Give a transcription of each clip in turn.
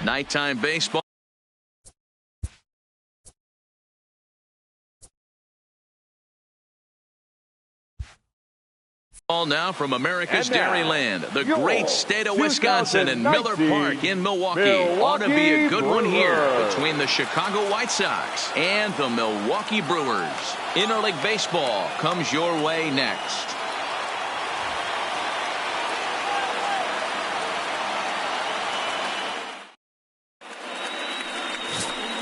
Nighttime baseball. Now from America's Dairyland, the great state of Wisconsin, and Miller Park in Milwaukee. Ought to be a good one here between the Chicago White Sox and the Milwaukee Brewers. Interleague baseball comes your way next.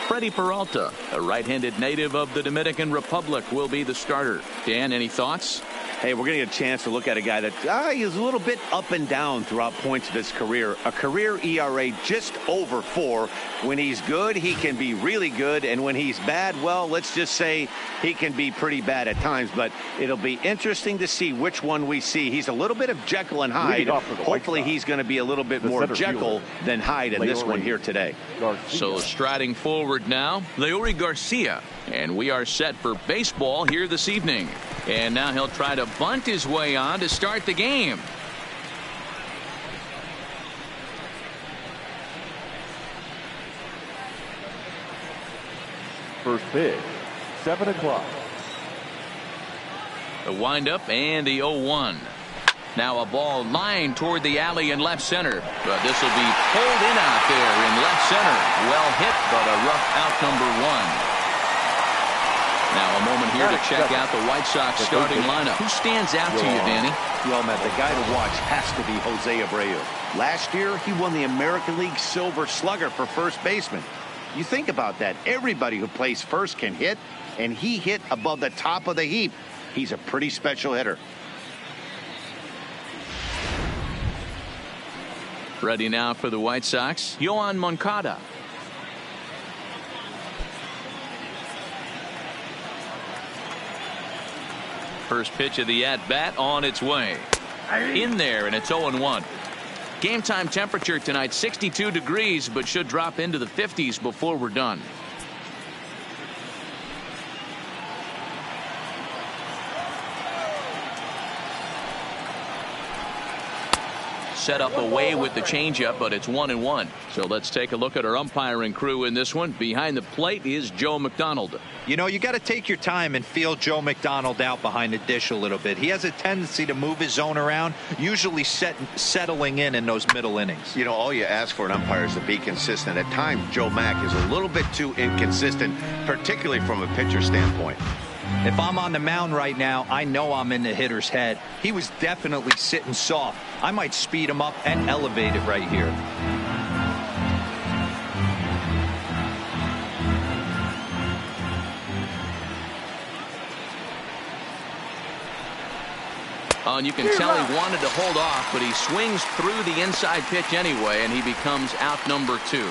Freddie Peralta, a right-handed native of the Dominican Republic, will be the starter. Dan, any thoughts? Hey, we're going to get a chance to look at a guy that is a little bit up and down throughout points of his career. A career ERA just over 4. When he's good, he can be really good. And when he's bad, well, let's just say he can be pretty bad at times. But it'll be interesting to see which one we see. He's a little bit of Jekyll and Hyde. Hopefully he's going to be a little bit more Jekyll than Hyde in this one here today. So striding forward now, Leury Garcia. And we are set for baseball here this evening. And now he'll try to bunt his way on to start the game. First pitch, 7 o'clock. The windup and the 0-1. Now a ball lined toward the alley in left center. But this will be pulled in out there in left center. Well hit, but a rough out number 1. Now a moment here to check out the White Sox starting lineup. Who stands out to you, Danny? Well, Matt, the guy to watch has to be Jose Abreu. Last year, he won the American League Silver Slugger for first baseman. You think about that. Everybody who plays first can hit, and he hit above the top of the heap. He's a pretty special hitter. Ready now for the White Sox, Yoan Moncada. First pitch of the at-bat on its way. In there, and it's 0-1. Game time temperature tonight, 62 degrees, but should drop into the 50s before we're done. Set up away with the changeup, but it's 1-1. So let's take a look at our umpiring crew in this one. Behind the plate is Joe McDonald. You know, you got to take your time and feel Joe McDonald out behind the dish a little bit. He has a tendency to move his zone around, usually settling in those middle innings. You know, all you ask for an umpire is to be consistent. At times, Joe Mack is a little bit too inconsistent, particularly from a pitcher standpoint. If I'm on the mound right now, I know I'm in the hitter's head. He was definitely sitting soft. I might speed him up and elevate it right here. Oh, and you can tell he wanted to hold off, but he swings through the inside pitch anyway, and he becomes out number 2.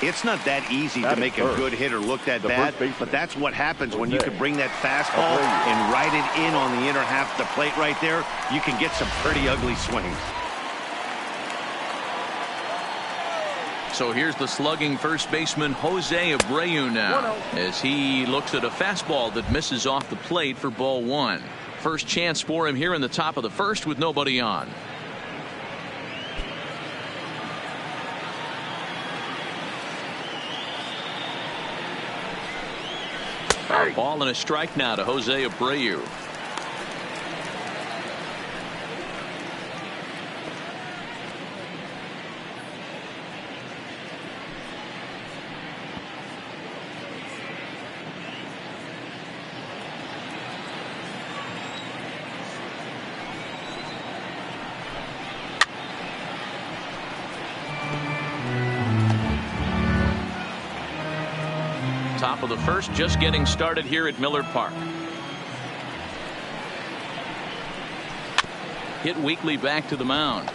It's not that easy to make a good hitter look that bad, but that's what happens when you can bring that fastball and ride it in on the inner half of the plate right there. You can get some pretty ugly swings. So here's the slugging first baseman Jose Abreu now, as he looks at a fastball that misses off the plate for ball 1. First chance for him here in the top of the first with nobody on. A ball and a strike now to Jose Abreu. Top of the first, just getting started here at Miller Park. Hit weakly back to the mound.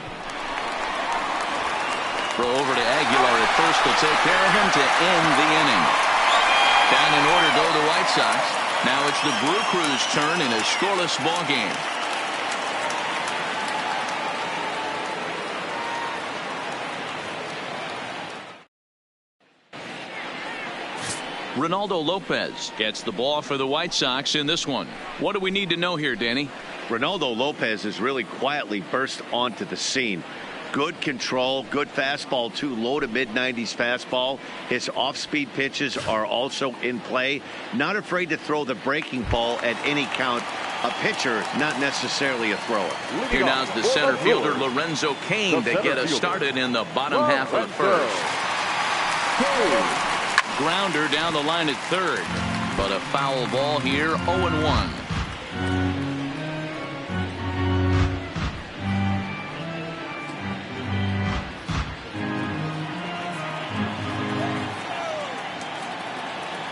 Throw over to Aguilar at first to take care of him to end the inning. Down in order go the White Sox. Now it's the Brew Crew's turn in a scoreless ball game. Ronaldo Lopez gets the ball for the White Sox in this one. What do we need to know here, Danny? Ronaldo Lopez has really quietly burst onto the scene. Good control, good fastball too, low to mid-90s fastball. His off-speed pitches are also in play. Not afraid to throw the breaking ball at any count. A pitcher, not necessarily a thrower. Here now's the center fielder, Lorenzo Cain, to get us started in the bottom half of the first. Grounder down the line at third, but a foul ball here, 0-1.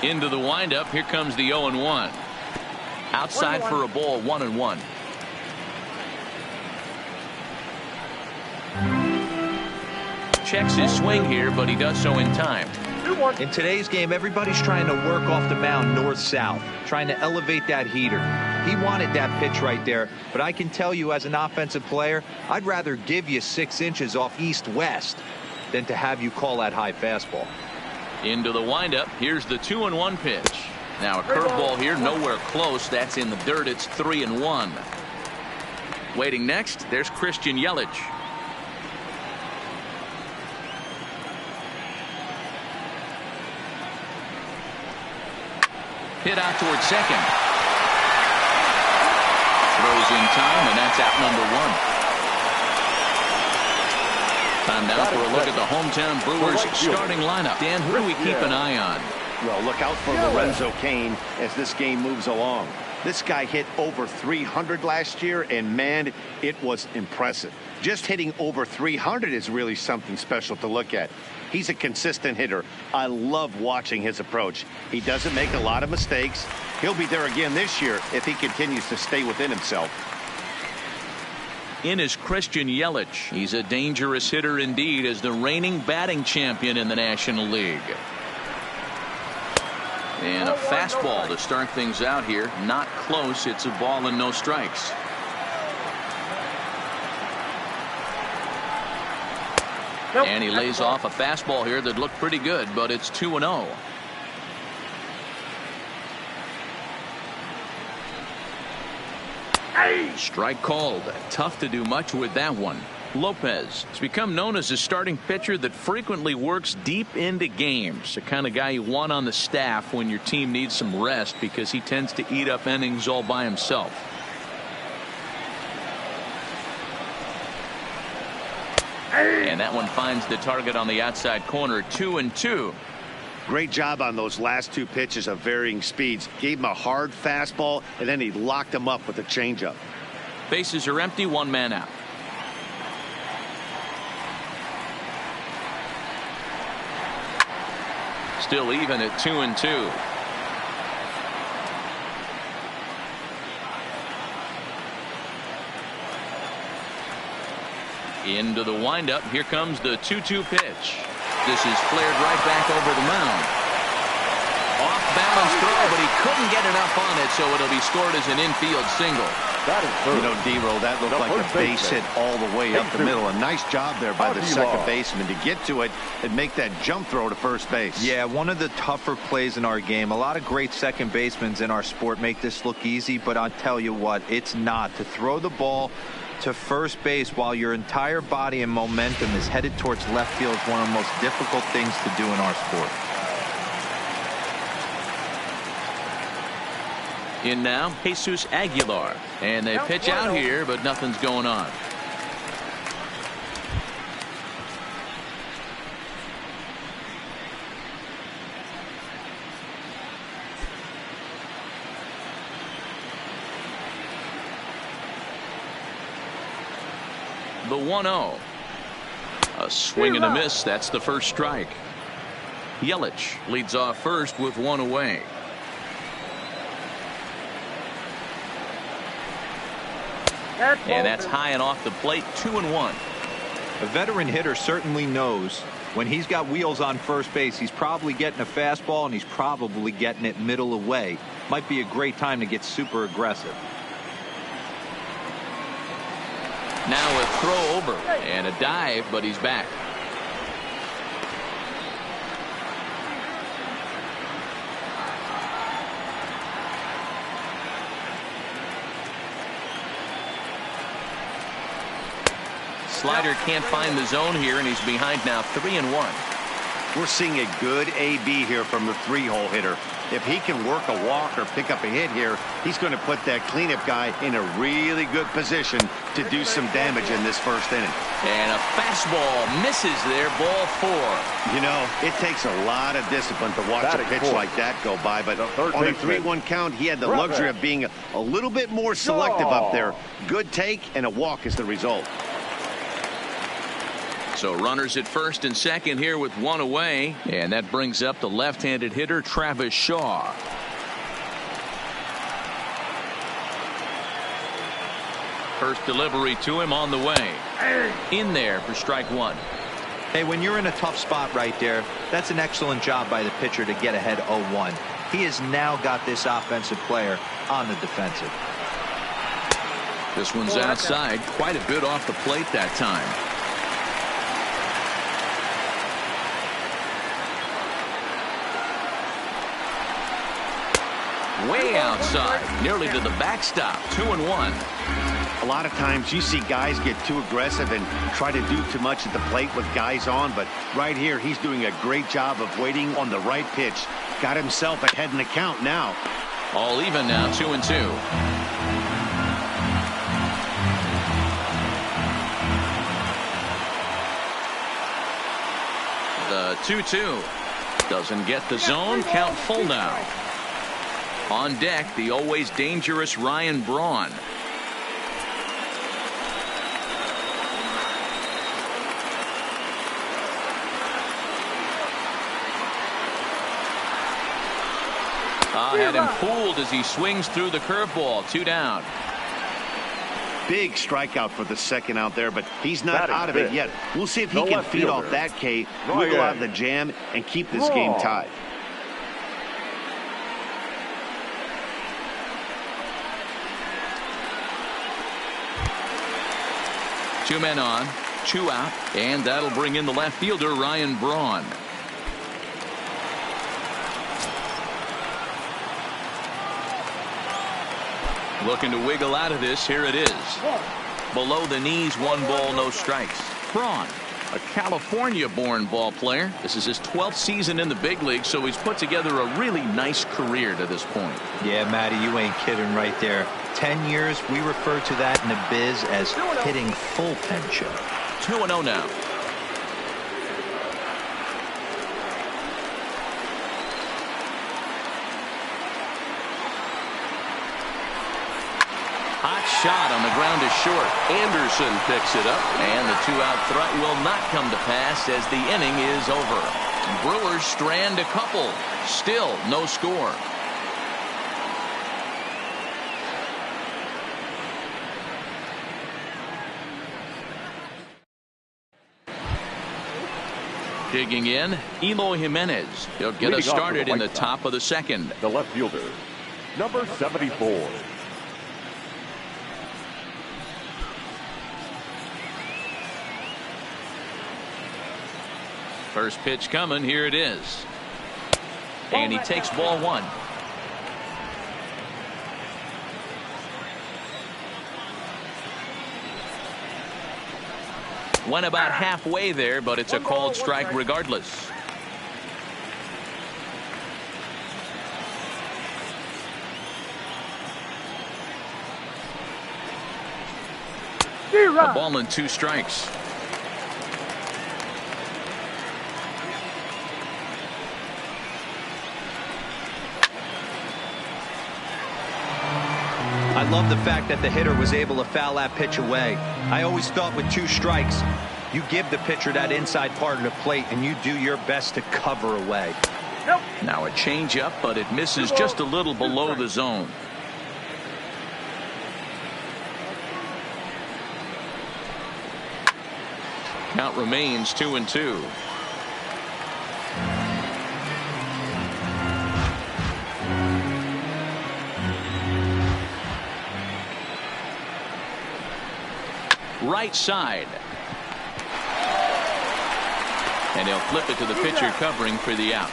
Into the windup. Here comes the 0-1. Outside for a ball, 1-1. Checks his swing here, but he does so in time. In today's game, everybody's trying to work off the mound north-south, trying to elevate that heater. He wanted that pitch right there, but I can tell you as an offensive player, I'd rather give you 6 inches off east-west than to have you call that high fastball. Into the windup. Here's the 2-1 pitch. Now a curveball here, nowhere close. That's in the dirt. It's 3-1. Waiting next, there's Christian Yelich. Hit out towards second. Throws in time, and that's out number 1. Time now for a look at the hometown Brewers starting lineup. Dan, who do we keep an eye on? Well, look out for Lorenzo Cain as this game moves along. This guy hit over 300 last year, and man, it was impressive. Just hitting over 300 is really something special to look at. He's a consistent hitter. I love watching his approach. He doesn't make a lot of mistakes. He'll be there again this year if he continues to stay within himself. In is Christian Yelich. He's a dangerous hitter indeed as the reigning batting champion in the National League. And a fastball to start things out here. Not close. It's a ball and no strikes. And he lays off a fastball here that looked pretty good, but it's 2-0. Strike called. Tough to do much with that one. Lopez has become known as a starting pitcher that frequently works deep into games. The kind of guy you want on the staff when your team needs some rest because he tends to eat up innings all by himself. And that one finds the target on the outside corner. 2-2. Great job on those last 2 pitches of varying speeds. Gave him a hard fastball, and then he locked him up with a changeup. Bases are empty, 1 man out. Still even at 2-2. Into the windup. Here comes the 2-2 pitch. This is flared right back over the mound. Off balance throw, but he couldn't get enough on it, so it'll be scored as an infield single. That is You know, D-Roll, that looked like a base hit all the way up the middle. A nice job there by the second baseman to get to it and make that jump throw to first base. Yeah, one of the tougher plays in our game. A lot of great second basemen in our sport make this look easy, but I'll tell you what, it's not. To throw the ball to first base while your entire body and momentum is headed towards left field is one of the most difficult things to do in our sport. In now, Jesus Aguilar. And they pitch out here, but nothing's going on. The 1-0. A swing and a miss. That's the first strike. Yelich leads off first with 1 away. And that's high and off the plate. 2-1. A veteran hitter certainly knows when he's got wheels on first base, he's probably getting a fastball and he's probably getting it middle away. Might be a great time to get super aggressive. Now a throw over and a dive, but he's back. slider can't find the zone here, and he's behind now 3-1. We're seeing a good AB here from the 3-hole hitter. If he can work a walk or pick up a hit here, he's going to put that cleanup guy in a really good position to do some damage in this first inning. And a fastball misses there, ball 4. You know, it takes a lot of discipline to watch a pitch like that go by, but on a 3-1 count, he had the luxury of being a little bit more selective up there. Good take, and a walk is the result. So runners at first and second here with 1 away, and that brings up the left-handed hitter Travis Shaw. First delivery to him on the way. In there for strike 1. Hey, when you're in a tough spot right there, that's an excellent job by the pitcher to get ahead 0-1. He has now got this offensive player on the defensive. This one's outside, quite a bit off the plate that time. Way outside, nearly to the backstop. 2-1. A lot of times you see guys get too aggressive and try to do too much at the plate with guys on, but right here he's doing a great job of waiting on the right pitch. Got himself ahead in the count now. All even now, 2-2. The 2-2 doesn't get the zone. Count full now. On deck, the always dangerous Ryan Braun. Had him fooled as he swings through the curveball. 2 down. Big strikeout for the second out there, but he's not out of it yet. We'll see if he can feed off that K, wiggle out of the jam, and keep this game tied. Two men on, 2 out, and that'll bring in the left fielder Ryan Braun. Looking to wiggle out of this. Here it is. Below the knees, 1 ball, no strikes. Braun, a California-born ball player. This is his 12th season in the big league, so he's put together a really nice career to this point. Yeah, Matty, you ain't kidding right there. 10 years, we refer to that in the biz as hitting full tension. 2-0 now. Hot shot on the ground is short. Anderson picks it up, and the 2-out threat will not come to pass as the inning is over. Brewers strand a couple. Still no score. Digging in, Eloy Jimenez. He'll get us started in the top of the second. The left fielder, number 74. First pitch coming. Here it is. And he takes ball 1. Went about halfway there, but it's a called strike regardless. A ball and 2 strikes. I love the fact that the hitter was able to foul that pitch away. I always thought with 2 strikes, you give the pitcher that inside part of the plate and you do your best to cover away. Now a changeup, but it misses just a little below the zone. Count remains 2-2. Right side. And he'll flip it to the pitcher covering for the out.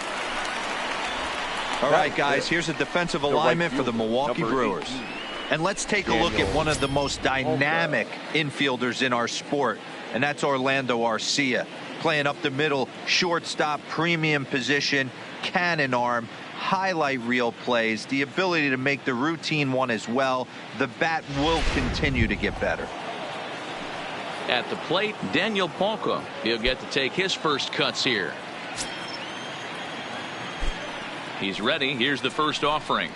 All right, guys, here's a defensive alignment for the Milwaukee Brewers. And let's take a look at one of the most dynamic infielders in our sport. and that's Orlando Arcia. Playing up the middle, shortstop, premium position, cannon arm, highlight reel plays, the ability to make the routine one as well. The bat will continue to get better. At the plate, Daniel Polka. He'll get to take his first cuts here. He's ready. Here's the first offering.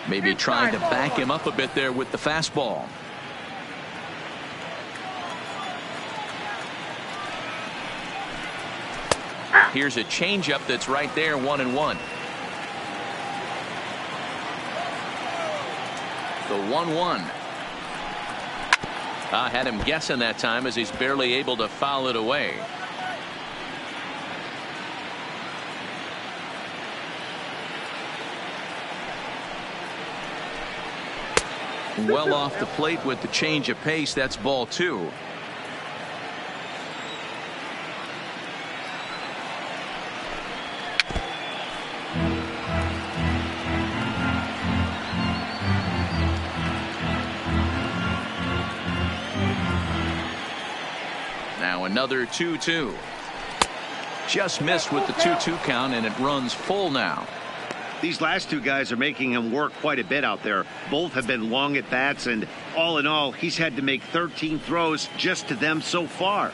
Maybe trying to back him up a bit there with the fastball. Here's a changeup that's right there, 1-1. The 1-1. Had him guessing that time as he's barely able to foul it away. Well off the plate with the change of pace. That's ball 2. Now another 2-2. Just missed with the 2-2 count, and it runs full now. These last two guys are making him work quite a bit out there. Both have been long at bats, and all in all, he's had to make 13 throws just to them so far.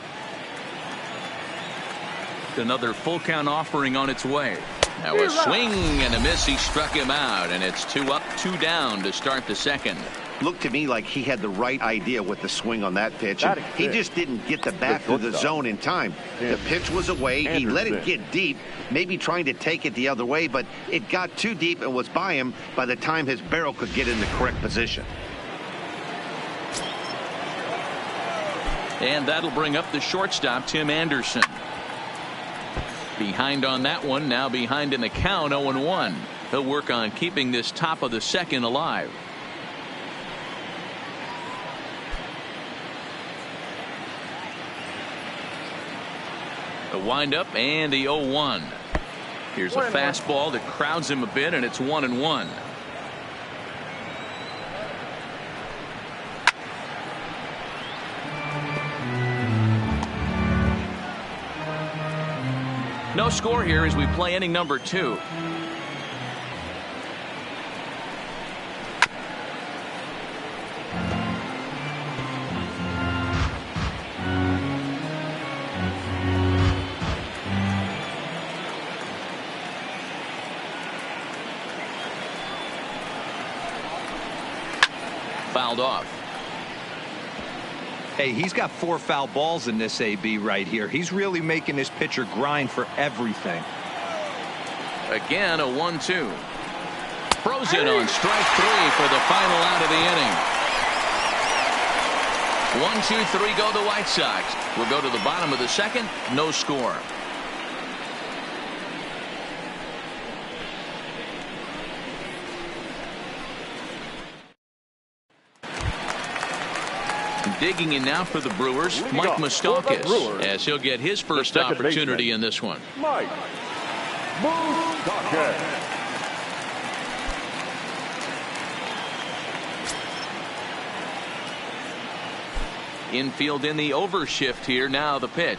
Another full count offering on its way. Now a swing and a miss. He struck him out, and it's 2 up, 2 down to start the second. Looked to me like he had the right idea with the swing on that pitch. And he just didn't get the bat through the zone in time. The pitch was away. He let it get deep, maybe trying to take it the other way, but it got too deep and was by him by the time his barrel could get in the correct position. And that'll bring up the shortstop, Tim Anderson. Behind on that one, now behind in the count, 0-1. He'll work on keeping this top of the second alive. The windup and the 0-1. Here's a fastball that crowds him a bit, and it's 1-1. No score here as we play inning number 2. Fouled off. Hey, he's got 4 foul balls in this AB right here. He's really making this pitcher grind for everything. Again, a 1-2. Frozen on strike 3 for the final out of the inning. 1-2-3 go the White Sox. We'll go to the bottom of the second. No score. Digging in now for the Brewers, Mike Moustakas, as he'll get his first opportunity in this one. Mike Moustakas. Infield in the overshift here. Now the pitch.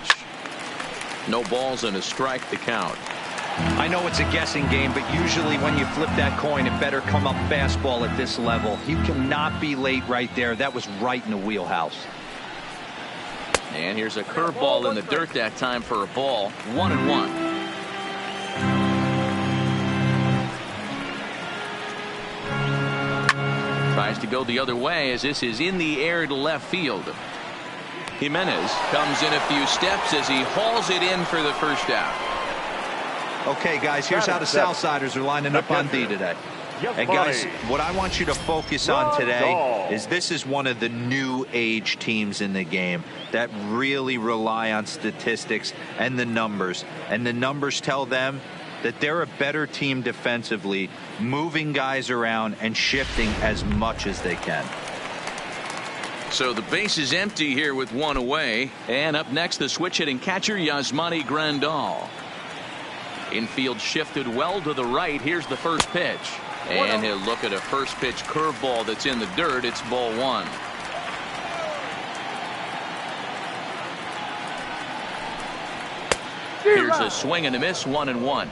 No balls and a strike to count. I know it's a guessing game, but usually when you flip that coin, it better come up fastball at this level. You cannot be late right there. That was right in the wheelhouse. And here's a curveball in the dirt that time for a ball. 1-1. Tries to go the other way as this is in the air to left field. Jimenez comes in a few steps as he hauls it in for the first out. Okay, guys, here's how the Southsiders are lining up on D today. And guys, what I want you to focus on today is this is one of the new age teams in the game that really rely on statistics and the numbers. And the numbers tell them that they're a better team defensively, moving guys around and shifting as much as they can. So the base is empty here with 1 away. And up next, the switch hitting catcher, Yasmani Grandal. Infield shifted well to the right. Here's the first pitch. And he'll look at a first pitch curveball that's in the dirt. It's ball 1. Here's a swing and a miss, 1-1.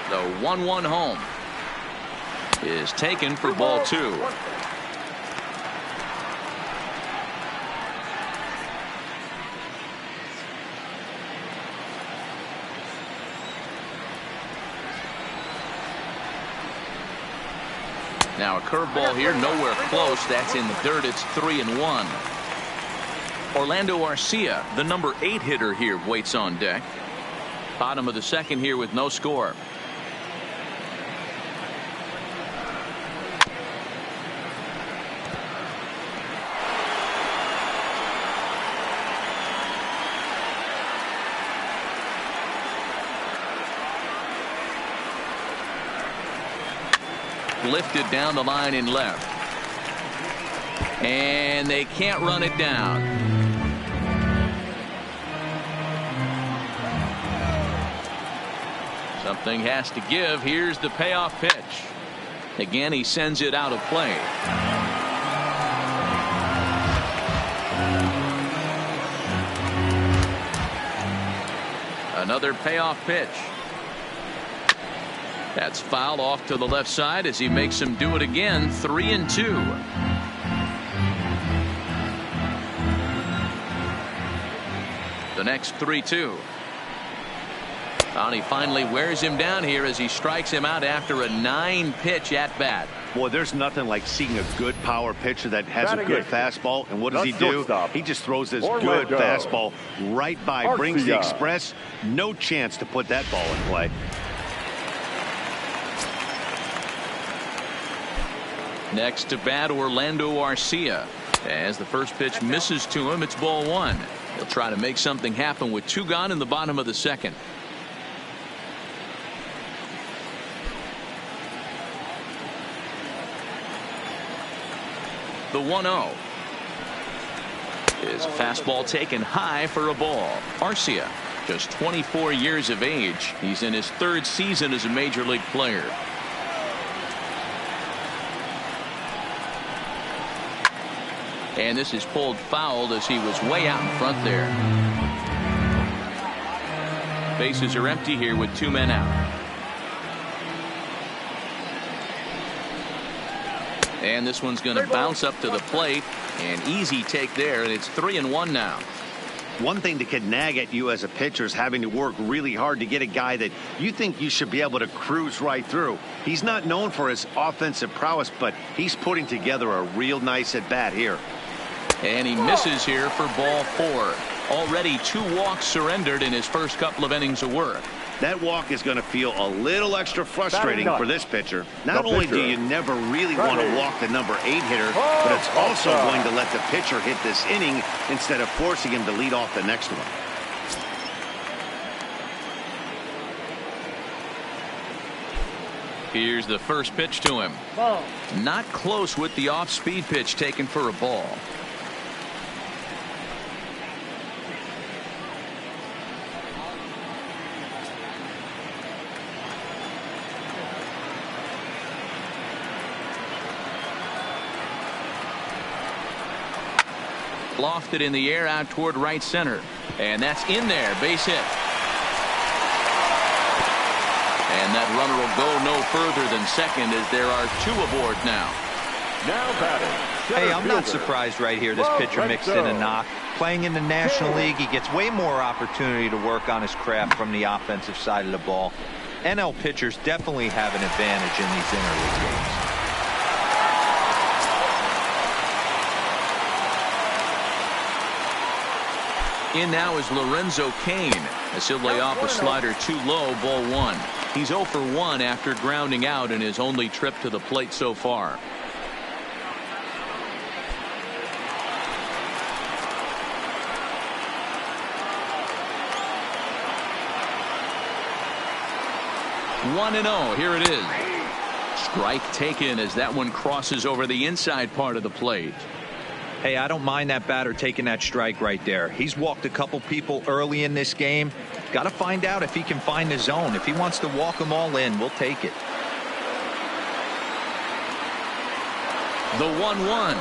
The 1-1 home is taken for ball 2. Now a curveball here, nowhere close. That's in the dirt. It's 3-1. Orlando Arcia, the number 8 hitter here, waits on deck. Bottom of the second here with no score. Lifted down the line in left. And they can't run it down. Something has to give. Here's the payoff pitch. Again, he sends it out of play. Another payoff pitch. That's fouled off to the left side as he makes him do it again. 3-2. The next 3-2. And he finally wears him down here as he strikes him out after a 9-pitch at bat. Boy, there's nothing like seeing a good power pitcher that has a good fastball. And what does he do? He just throws this good fastball right by, brings the express. No chance to put that ball in play. Next to bat, Orlando Arcia. As the first pitch misses to him, it's ball 1. He'll try to make something happen with 2 gone in the bottom of the second. The 1-0 is a fastball taken high for a ball. Arcia, just 24 years of age. He's in his 3rd season as a major league player. And this is pulled foul as he was way out in front there. Bases are empty here with 2 men out. And this one's going to bounce up to the plate. An easy take there, and it's 3-1 now. One thing that could nag at you as a pitcher is having to work really hard to get a guy that you think you should be able to cruise right through. He's not known for his offensive prowess, but he's putting together a real nice at bat here. And he misses here for ball 4. Already 2 walks surrendered in his first couple of innings of work. That walk is going to feel a little extra frustrating for this pitcher. Not only do you never really want to walk the number 8 hitter, but it's also going to let the pitcher hit this inning instead of forcing him to lead off the next one. Here's the first pitch to him. Not close with the off-speed pitch taken for a ball. Lofted in the air out toward right center. And that's in there. Base hit. And that runner will go no further than second as there are 2 aboard now. Now batting. Hey, I'm not surprised right here. This pitcher mixed in a knock. Playing in the National League, he gets way more opportunity to work on his craft from the offensive side of the ball. NL pitchers definitely have an advantage in these interleague games. In now is Lorenzo Cain as he'll lay off a slider too low, ball 1. He's 0 for 1 after grounding out in his only trip to the plate so far. One and 0. Here it is. Strike taken as that one crosses over the inside part of the plate. Hey, I don't mind that batter taking that strike right there. He's walked a couple people early in this game. Got to find out if he can find the zone. If he wants to walk them all in, we'll take it. The 1-1.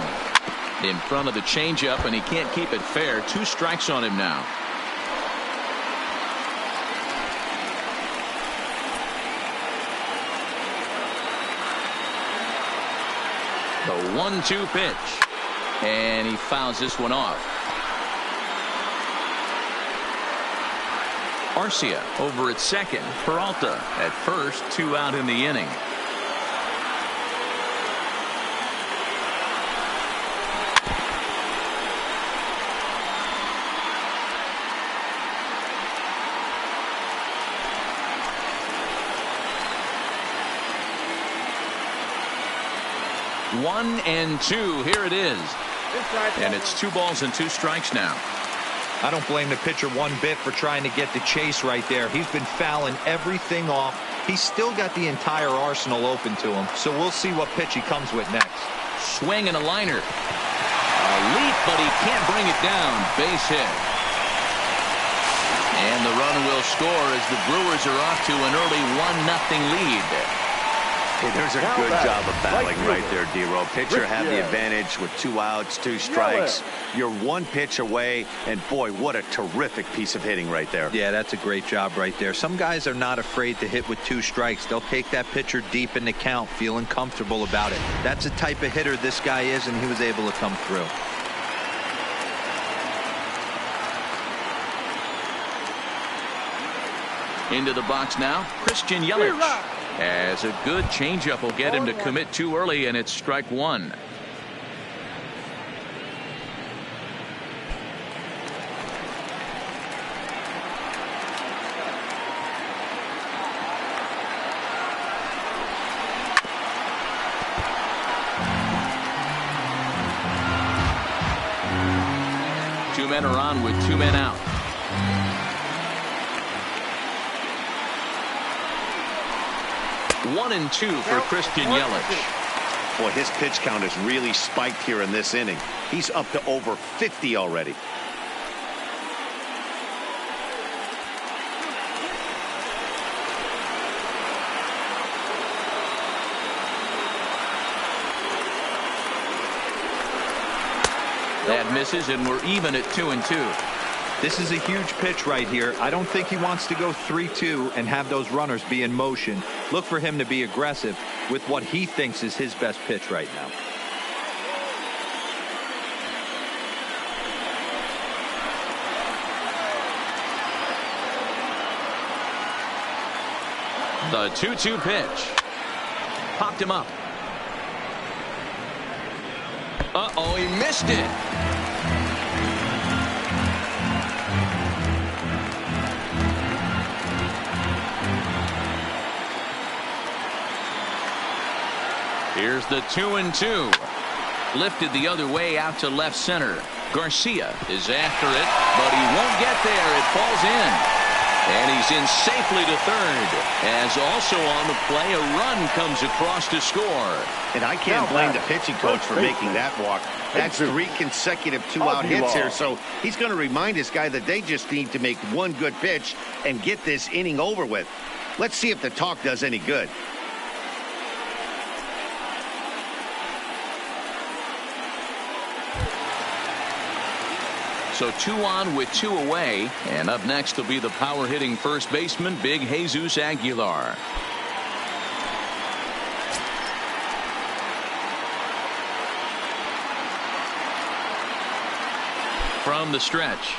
in front of the changeup, and he can't keep it fair. 2 strikes on him now. The 1-2 pitch, and he fouls this one off. Arcia over at second. Peralta at first. 2 out in the inning. One and 2. Here it is. And it's 2 balls and 2 strikes now. I don't blame the pitcher one bit for trying to get the chase right there. He's been fouling everything off. He's still got the entire arsenal open to him. So we'll see what pitch he comes with next. Swing and a liner. A leap, but he can't bring it down. Base hit. And the run will score as the Brewers are off to an early 1-0 lead. Hey, there's a good job of battling right there, D-Row. Pitcher had the advantage with 2 outs, 2 strikes. You're 1 pitch away, and boy, what a terrific piece of hitting right there. Yeah, that's a great job right there. Some guys are not afraid to hit with 2 strikes. They'll take that pitcher deep in the count, feeling comfortable about it. That's the type of hitter this guy is, and he was able to come through. Into the box now, Christian Yelich. As a good changeup will get him to commit too early, and it's strike 1. Two men are on with 2 men out. One and 2 for Christian Yelich. Boy, his pitch count has really spiked here in this inning. He's up to over 50 already. That misses, and we're even at 2 and 2. This is a huge pitch right here. I don't think he wants to go 3-2 and have those runners be in motion. Look for him to be aggressive with what he thinks is his best pitch right now. The 2-2 pitch. Popped him up. Uh-oh, he missed it. Here's the 2-2. Lifted the other way out to left center. Garcia is after it, but he won't get there. It falls in. And he's in safely to third. As also on the play, a run comes across to score. And I can't blame the pitching coach for making that walk. That's 3 consecutive 2-out hits here. So he's going to remind this guy that they just need to make 1 good pitch and get this inning over with. Let's see if the talk does any good. So 2 on with 2 away, and up next will be the power hitting first baseman, Big Jesus Aguilar. From the stretch.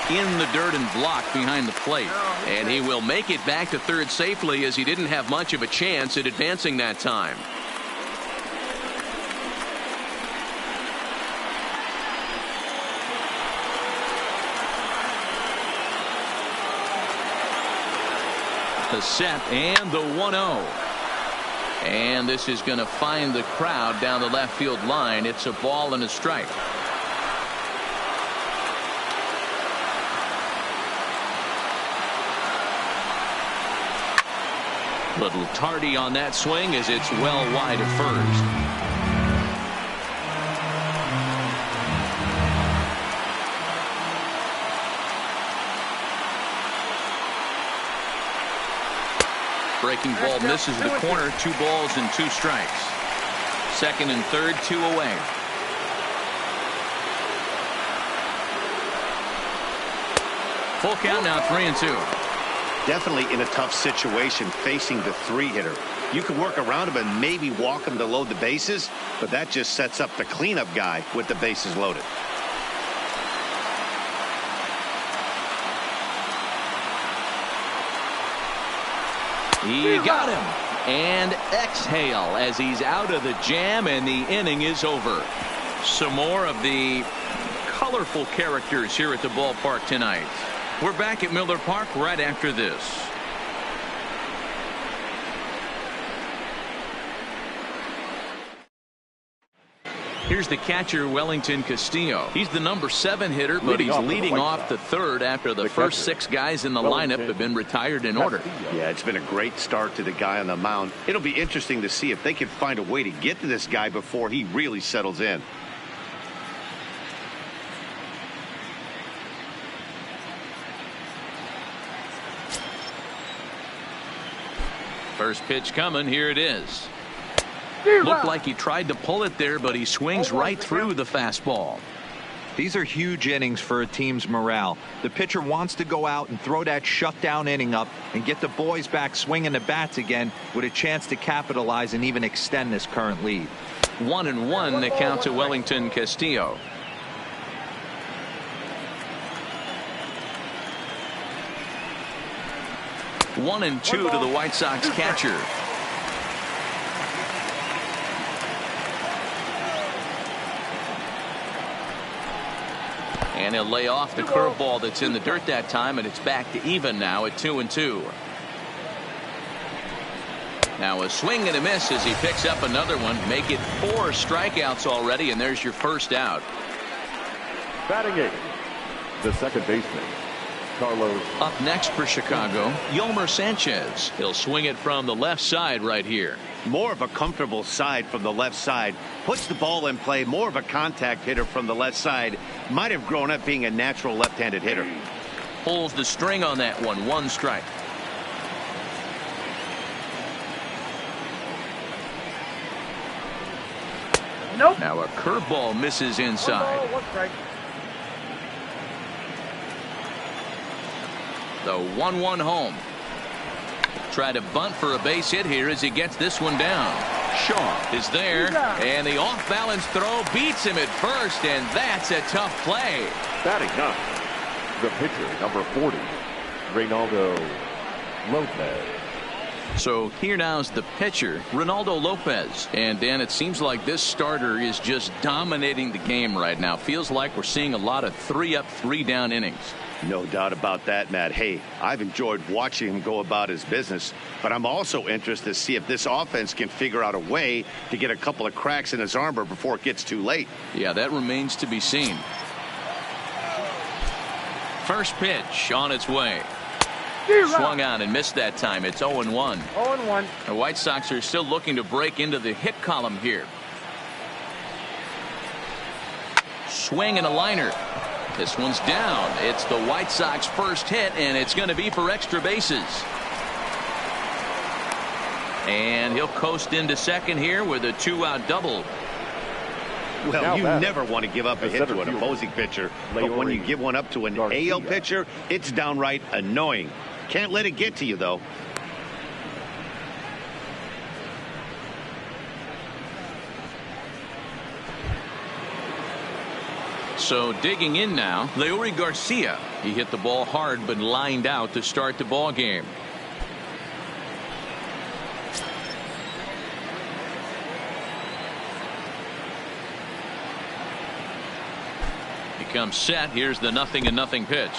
In the dirt and blocked behind the plate, and he will make it back to third safely, as he didn't have much of a chance at advancing that time. The set and the 1-0. And this is going to find the crowd down the left field line. It's a ball and a strike. Little tardy on that swing as it's well wide of first. Breaking ball misses the corner. 2 balls and 2 strikes. Second and third, 2 away. Full count now, 3-2. Definitely in a tough situation facing the 3-hitter. You can work around him and maybe walk him to load the bases, but that just sets up the cleanup guy with the bases loaded. He got him. And exhale as he's out of the jam, and the inning is over. Some more of the colorful characters here at the ballpark tonight. We're back at Miller Park right after this. Here's the catcher, Wellington Castillo. He's the number 7 hitter, but he's leading off the third after the first 6 guys in the lineup have been retired in order. Yeah, it's been a great start to the guy on the mound. It'll be interesting to see if they can find a way to get to this guy before he really settles in. First pitch coming. Here it is. Looked like he tried to pull it there, but he swings right through the fastball. These are huge innings for a team's morale. The pitcher wants to go out and throw that shutdown inning up and get the boys back swinging the bats again with a chance to capitalize and even extend this current lead. 1-1 the count to Wellington Castillo. One and 2 to the White Sox catcher. And he'll lay off the curveball that's in the dirt that time, and it's back to even now at 2-2. Now a swing and a miss as he picks up another one. Make it 4 strikeouts already, and there's your first out. Batting 8, the second baseman, Carlos. Up next for Chicago, Yolmer Sanchez. He'll swing it from the left side right here. More of a comfortable side from the left side. Puts the ball in play. More of a contact hitter from the left side. Might have grown up being a natural left-handed hitter. Pulls the string on that one. 1 strike. Nope. Now a curveball misses inside. 1 strike. The 1-1 home. Try to bunt for a base hit here as he gets this one down. Shaw is there, and the off-balance throw beats him at first, and that's a tough play. Batting 9, the pitcher, number 40, Reynaldo Lopez. So here now's the pitcher, Reynaldo Lopez. And Dan, it seems like this starter is just dominating the game right now. Feels like we're seeing a lot of 3-up, 3-down innings. No doubt about that, Matt. Hey, I've enjoyed watching him go about his business, but I'm also interested to see if this offense can figure out a way to get a couple of cracks in his armor before it gets too late. Yeah, that remains to be seen. First pitch on its way. Swung on and missed that time. It's 0-1. 0-1. The White Sox are still looking to break into the hit column here. Swing and a liner. This one's down. It's the White Sox first hit, and it's going to be for extra bases. And he'll coast into second here with a 2-out double. Well, you never want to give up a hit to an opposing pitcher, but when you give one up to an AL pitcher, it's downright annoying. Can't let it get to you, though. So digging in now, Leury Garcia. He hit the ball hard but lined out to start the ball game. He comes set. Here's the 0-0 pitch.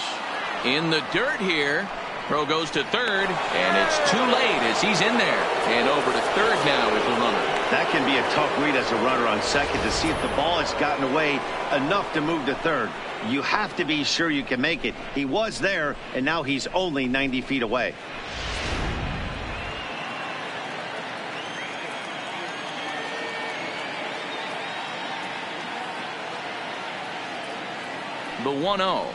In the dirt here. Throw goes to third, and it's too late as he's in there. And over to third now is the runner. That can be a tough read as a runner on second to see if the ball has gotten away enough to move to third. You have to be sure you can make it. He was there, and now he's only 90 feet away. The 1-0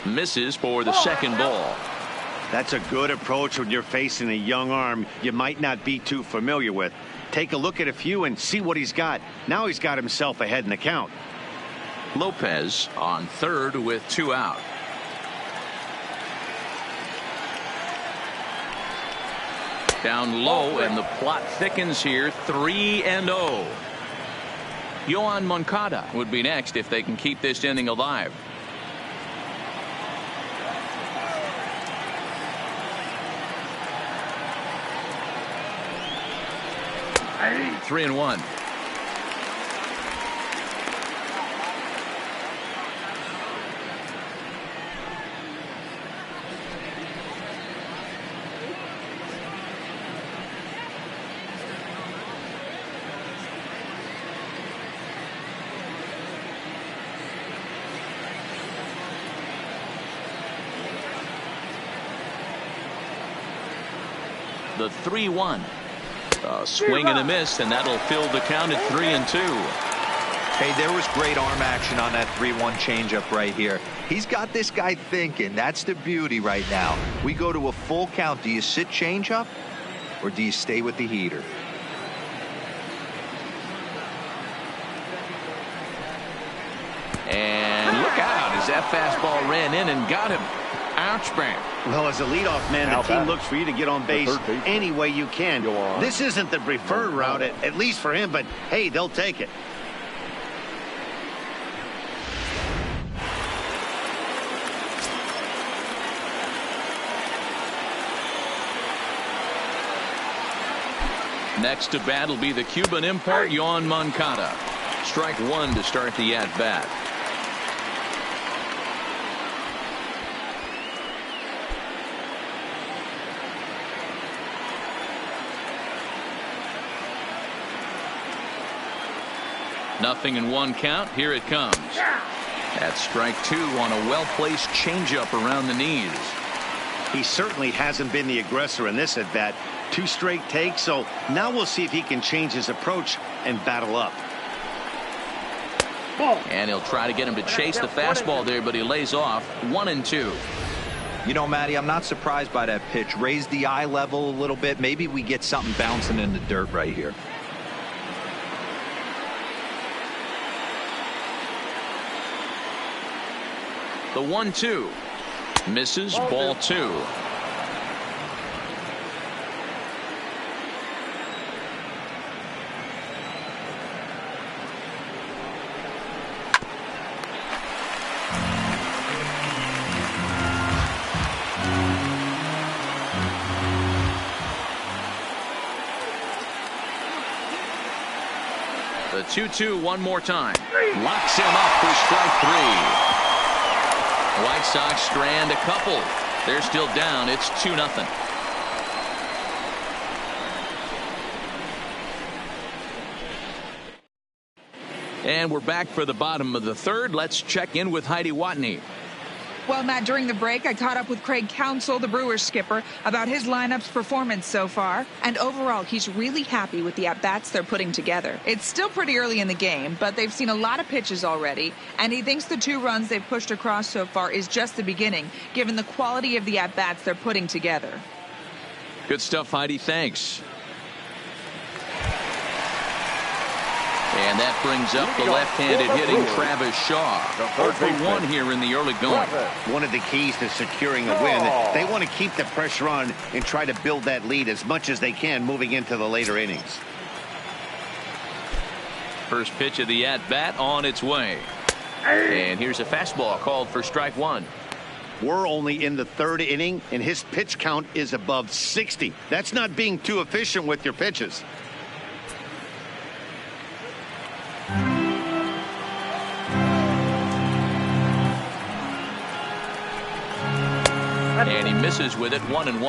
misses for the second ball. That's a good approach when you're facing a young arm you might not be too familiar with. Take a look at a few and see what he's got. Now he's got himself ahead in the count. Lopez on third with 2 out. Down low, and the plot thickens here. 3-0. Yoan Moncada would be next if they can keep this inning alive. Hey. 3-1. The 3-1. A swing and a miss, and that'll fill the count at 3-2. Hey, there was great arm action on that 3-1 changeup right here. He's got this guy thinking. That's the beauty right now. We go to a full count. Do you sit changeup, or do you stay with the heater? And look out as that fastball ran in and got him. Ouch, man. Well, as a leadoff man, the team looks for you to get on base any way you can. This isn't the preferred route, at least for him, but hey, they'll take it. Next to bat will be the Cuban import, Yoan Moncada. Strike one to start the at-bat. Nothing in one count. Here it comes. That's strike two on a well-placed changeup around the knees. He certainly hasn't been the aggressor in this at-bat. 2 straight takes, so now we'll see if he can change his approach and battle up. And he'll try to get him to chase the fastball there, but he lays off. 1-2. You know, Matty, I'm not surprised by that pitch. Raise the eye level a little bit. Maybe we get something bouncing in the dirt right here. The 1-2 misses. Ball 2. The 2-2 one more time. Locks him up for strike 3. White Sox strand a couple. They're still down. It's 2-0. And we're back for the bottom of the third. Let's check in with Heidi Watney. Well, Matt, during the break, I caught up with Craig Counsell, the Brewers skipper, about his lineup's performance so far. And overall, he's really happy with the at-bats they're putting together. It's still pretty early in the game, but they've seen a lot of pitches already. And he thinks the 2 runs they've pushed across so far is just the beginning, given the quality of the at-bats they're putting together. Good stuff, Heidi. Thanks. And that brings up the left-handed hitting Travis Shaw. 0-for-1 here in the early going. One of the keys to securing a win, they want to keep the pressure on and try to build that lead as much as they can moving into the later innings. First pitch of the at-bat on its way. And here's a fastball called for strike 1. We're only in the 3rd inning, and his pitch count is above 60. That's not being too efficient with your pitches. And he misses with it. 1-1.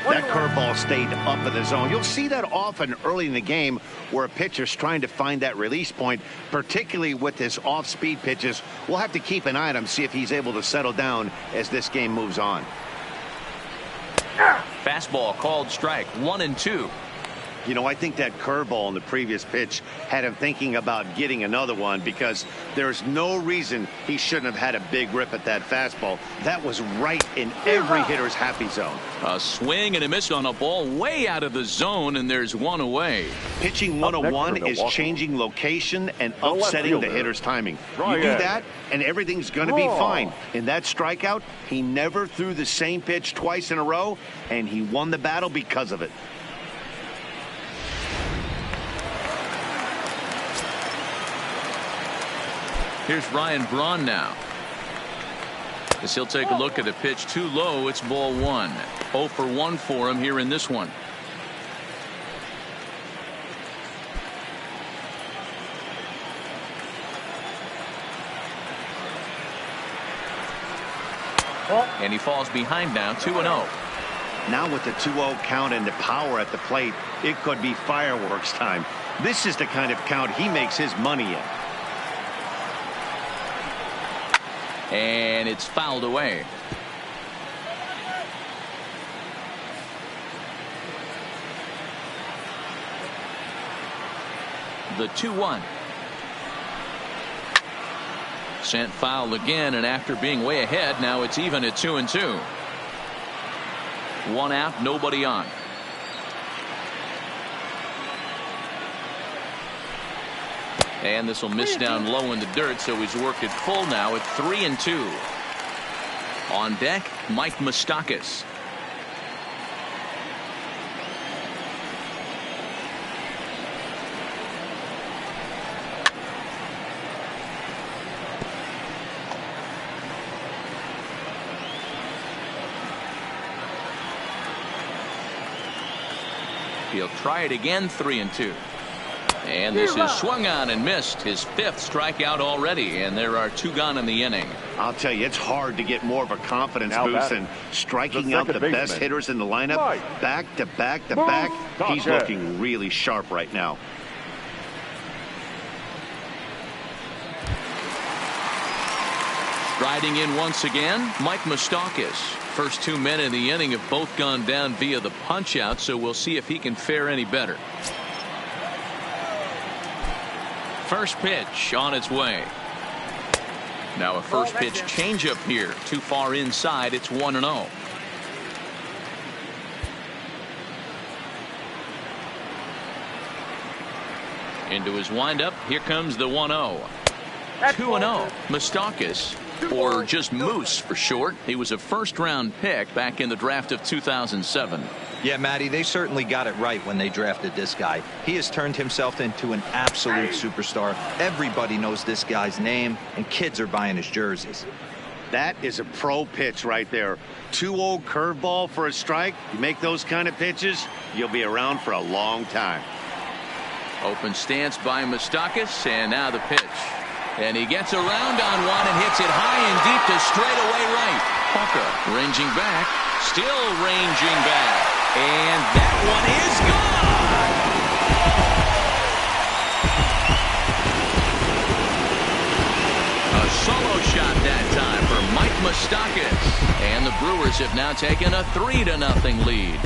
That curveball stayed up in the zone. You'll see that often early in the game where a pitcher's trying to find that release point, particularly with his off-speed pitches. We'll have to keep an eye on him, see if he's able to settle down as this game moves on. Fastball called strike. 1-2. You know, I think that curveball in the previous pitch had him thinking about getting another one, because there's no reason he shouldn't have had a big rip at that fastball. That was right in every hitter's happy zone. A swing and a miss on a ball way out of the zone, and there's one away. Pitching 101 is changing location and upsetting the hitter's timing. You do that, and everything's going to be fine. In that strikeout, he never threw the same pitch twice in a row, and he won the battle because of it. Here's Ryan Braun now. As he'll take a look at a pitch too low, it's ball one. 0 for 1 for him here in this one. And he falls behind now, 2-0. Now with the 2-0 count and the power at the plate, it could be fireworks time. This is the kind of count he makes his money in. And it's fouled away. The 2-1. Sent foul again, and after being way ahead, now it's even at 2-2. One out, nobody on. And this will miss down low in the dirt, so he's worked it full now at 3-2. On deck, Mike Moustakas. He'll try it again, 3-2. And this is swung on and missed, his 5th strikeout already, and there are 2 gone in the inning. I'll tell you, it's hard to get more of a confidence boost than striking out the best hitters in the lineup back to back to back. He's looking really sharp right now. Striding in once again, Mike Moustakas. First 2 men in the inning have both gone down via the punch out, so we'll see if he can fare any better. First pitch on its way. Now a first pitch changeup here. Too far inside. It's 1-0. Into his windup. Here comes the 1-0. 2-0. Moustakas, or just Moose for short. He was a first-round pick back in the draft of 2007. Yeah, Matty, they certainly got it right when they drafted this guy. He has turned himself into an absolute superstar. Everybody knows this guy's name, and kids are buying his jerseys. That is a pro pitch right there. 2-0 curveball for a strike. You make those kind of pitches, you'll be around for a long time. Open stance by Moustakas, and now the pitch. And he gets around on one and hits it high and deep to straightaway right. Hawker ranging back, still ranging back. And that one is gone. A solo shot that time for Mike Moustakas. And the Brewers have now taken a 3-0 lead.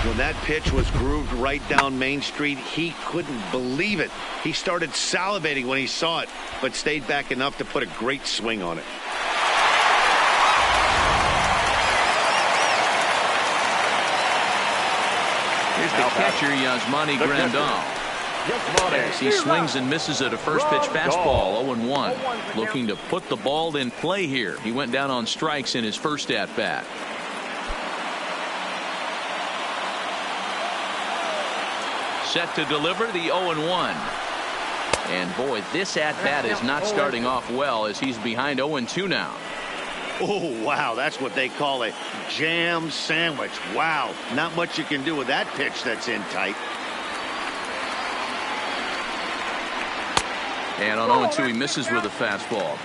When that pitch was grooved right down Main Street, he couldn't believe it. He started salivating when he saw it, but stayed back enough to put a great swing on it. Here's the catcher, Yasmani Grandal. As he swings and misses at a first pitch fastball, 0-1. Looking to put the ball in play here. He went down on strikes in his first at-bat. Set to deliver the 0-1. And boy, this at-bat is not starting off well as he's behind 0-2 now. Oh, wow, that's what they call a jam sandwich. Wow, not much you can do with that pitch that's in tight. And on 0-2, he misses with a fastball.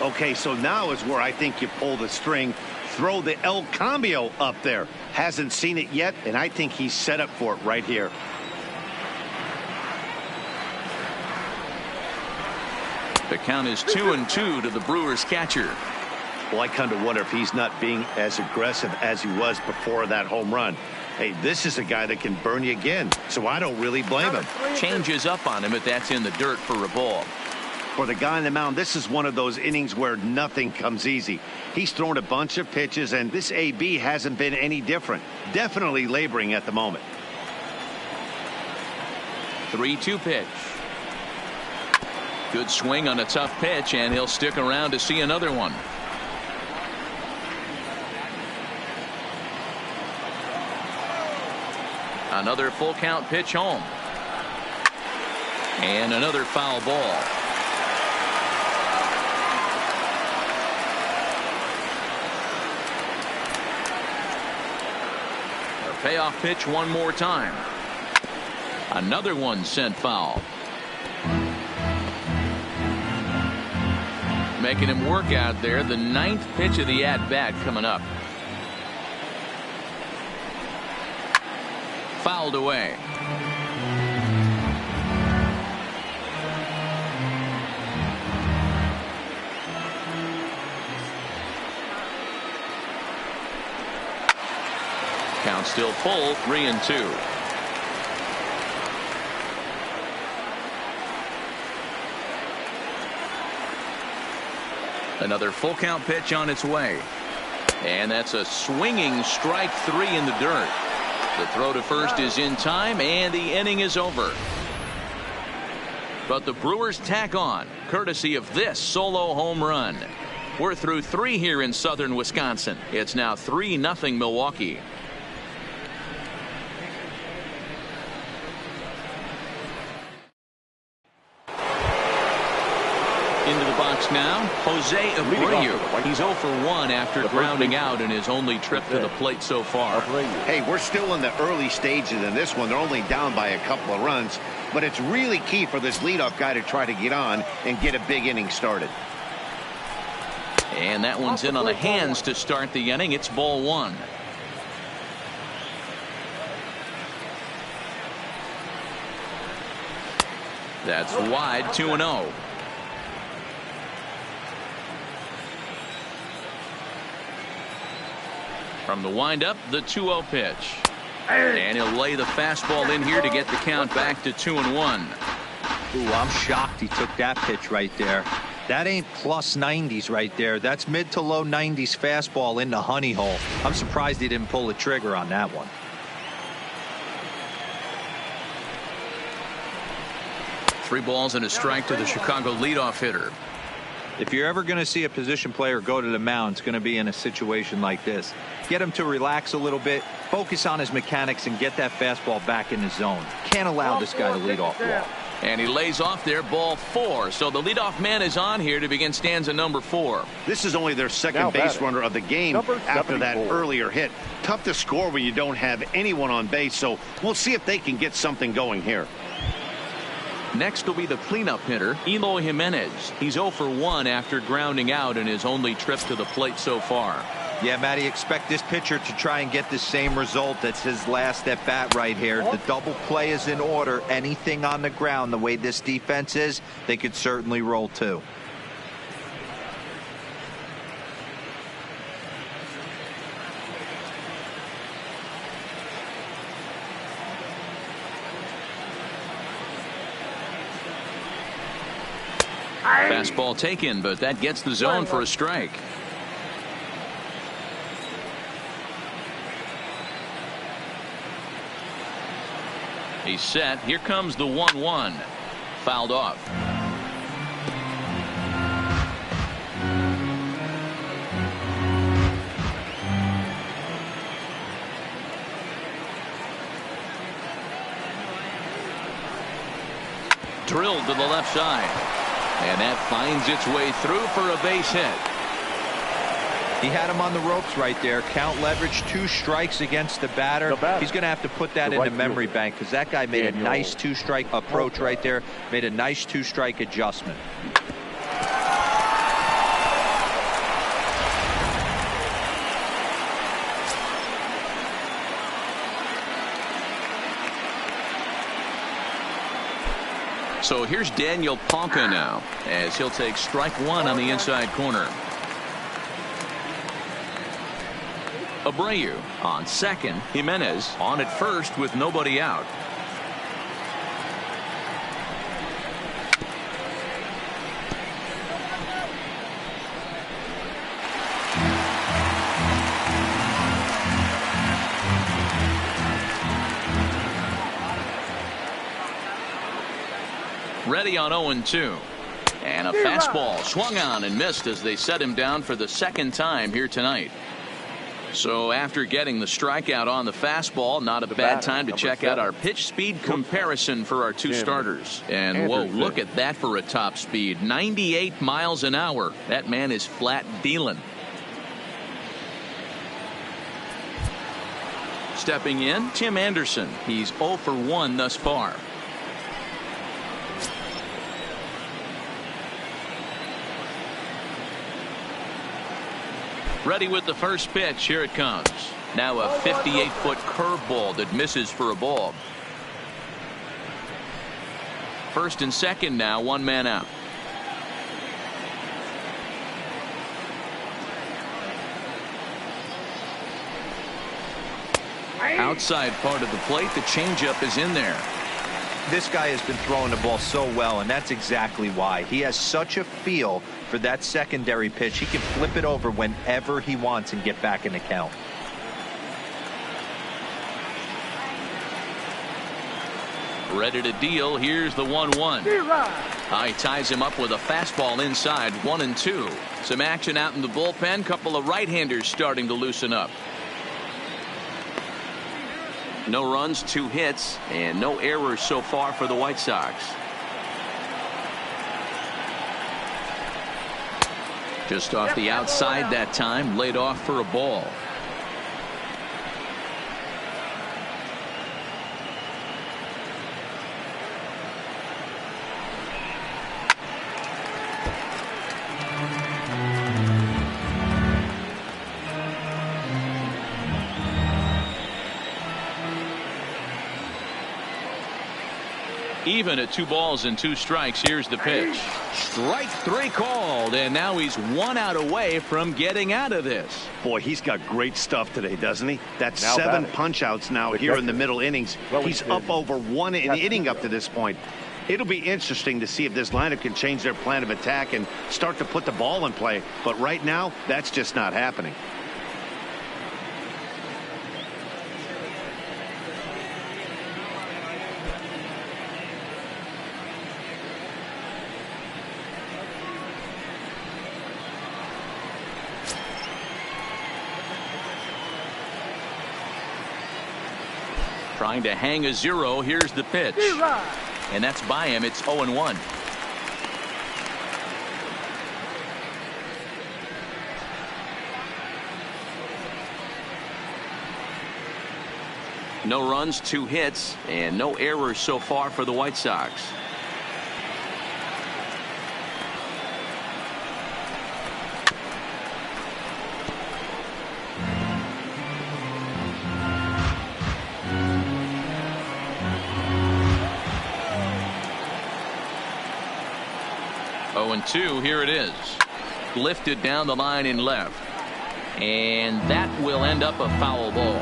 Okay, so now is where I think you pull the string. Throw the El Cambio up there. Hasn't seen it yet, and I think he's set up for it right here. The count is 2-2 to the Brewers catcher. Well, I kind of wonder if he's not being as aggressive as he was before that home run. Hey, this is a guy that can burn you again, so I don't really blame him. Changes up on him if that's in the dirt for a ball. For the guy on the mound, this is one of those innings where nothing comes easy. He's thrown a bunch of pitches, and this AB hasn't been any different. Definitely laboring at the moment. 3-2 pitch. Good swing on a tough pitch, and he'll stick around to see another one. Another full count pitch home. And another foul ball. A payoff pitch one more time. Another one sent foul. Making him work out there. The 9th pitch of the at-bat coming up. Fouled away. Count still full, 3-2. Another full count pitch on its way. And that's a swinging strike 3 in the dirt. The throw to first is in time, and the inning is over. But the Brewers tack on, courtesy of this solo home run. We're through 3 here in southern Wisconsin. It's now 3-0 Milwaukee. Into the box now, Jose Abreu. He's 0 for 1 after grounding out in his only trip to the plate so far. Hey, we're still in the early stages in this one. They're only down by a couple of runs, but it's really key for this leadoff guy to try to get on and get a big inning started. And that one's in on the hands to start the inning. It's ball 1. That's wide, 2-0. From the windup, the 2-0 pitch. And he'll lay the fastball in here to get the count back to 2-1. Ooh, I'm shocked he took that pitch right there. That ain't plus 90s right there. That's mid to low 90s fastball in the honey hole. I'm surprised he didn't pull the trigger on that one. Three balls and a strike to the Chicago leadoff hitter. If you're ever going to see a position player go to the mound, it's going to be in a situation like this. Get him to relax a little bit, focus on his mechanics, and get that fastball back in the zone. Can't allow this guy to lead off walk. And he lays off there, ball 4. So the leadoff man is on here to begin stanza number 4. This is only their second base runner of the game after that earlier hit. Tough to score when you don't have anyone on base, so we'll see if they can get something going here. Next will be the cleanup hitter, Eloy Jimenez. He's 0 for 1 after grounding out in his only trip to the plate so far. Yeah, Matty, expect this pitcher to try and get the same result. That's his last at bat right here. The double play is in order. Anything on the ground, the way this defense is, they could certainly roll too. Fastball taken, but that gets the zone for a strike. He's set. Here comes the 1-1. Fouled off. Drilled to the left side. And that finds its way through for a base hit. He had him on the ropes right there. Count leverage, 2 strikes against the batter. He's going to have to put that in the memory bank because that guy made a nice 2-strike approach right there. Made a nice 2-strike adjustment. So here's Daniel Palka now, as he'll take strike one on the inside corner. Abreu on second. Jimenez on at first with nobody out. Ready on 0-2. And a fastball swung on and missed as they set him down for the second time here tonight. So after getting the strikeout on the fastball, not a bad time to check out our pitch speed comparison for our two starters. And whoa, look at that for a top speed. 98 miles an hour. That man is flat dealing. Stepping in, Tim Anderson. He's 0 for 1 thus far. Ready with the first pitch. Here it comes. Now a 58-foot curveball that misses for a ball. First and second now, one man out. Outside part of the plate, the changeup is in there. This guy has been throwing the ball so well, and that's exactly why. He has such a feel for that secondary pitch. He can flip it over whenever he wants and get back in the count. Ready to deal. Here's the 1-1. He ties him up with a fastball inside. 1-2. Some action out in the bullpen. Couple of right-handers starting to loosen up. No runs, 2 hits, and no errors so far for the White Sox. Just off the outside that time, laid off for a ball. Even at 2 balls and 2 strikes. Here's the pitch. Strike 3 called, and now he's 1 out away from getting out of this. Boy, he's got great stuff today, doesn't he? That's 7 punch outs now here in the middle innings. He's up over 1 inning up to this point. It'll be interesting to see if this lineup can change their plan of attack and start to put the ball in play. But right now, that's just not happening. Trying to hang a 0. Here's the pitch. And that's by him. It's 0-1. No runs, 2 hits, and no errors so far for the White Sox. Oh, and 2. Here it is. Lifted down the line in left. And that will end up a foul ball.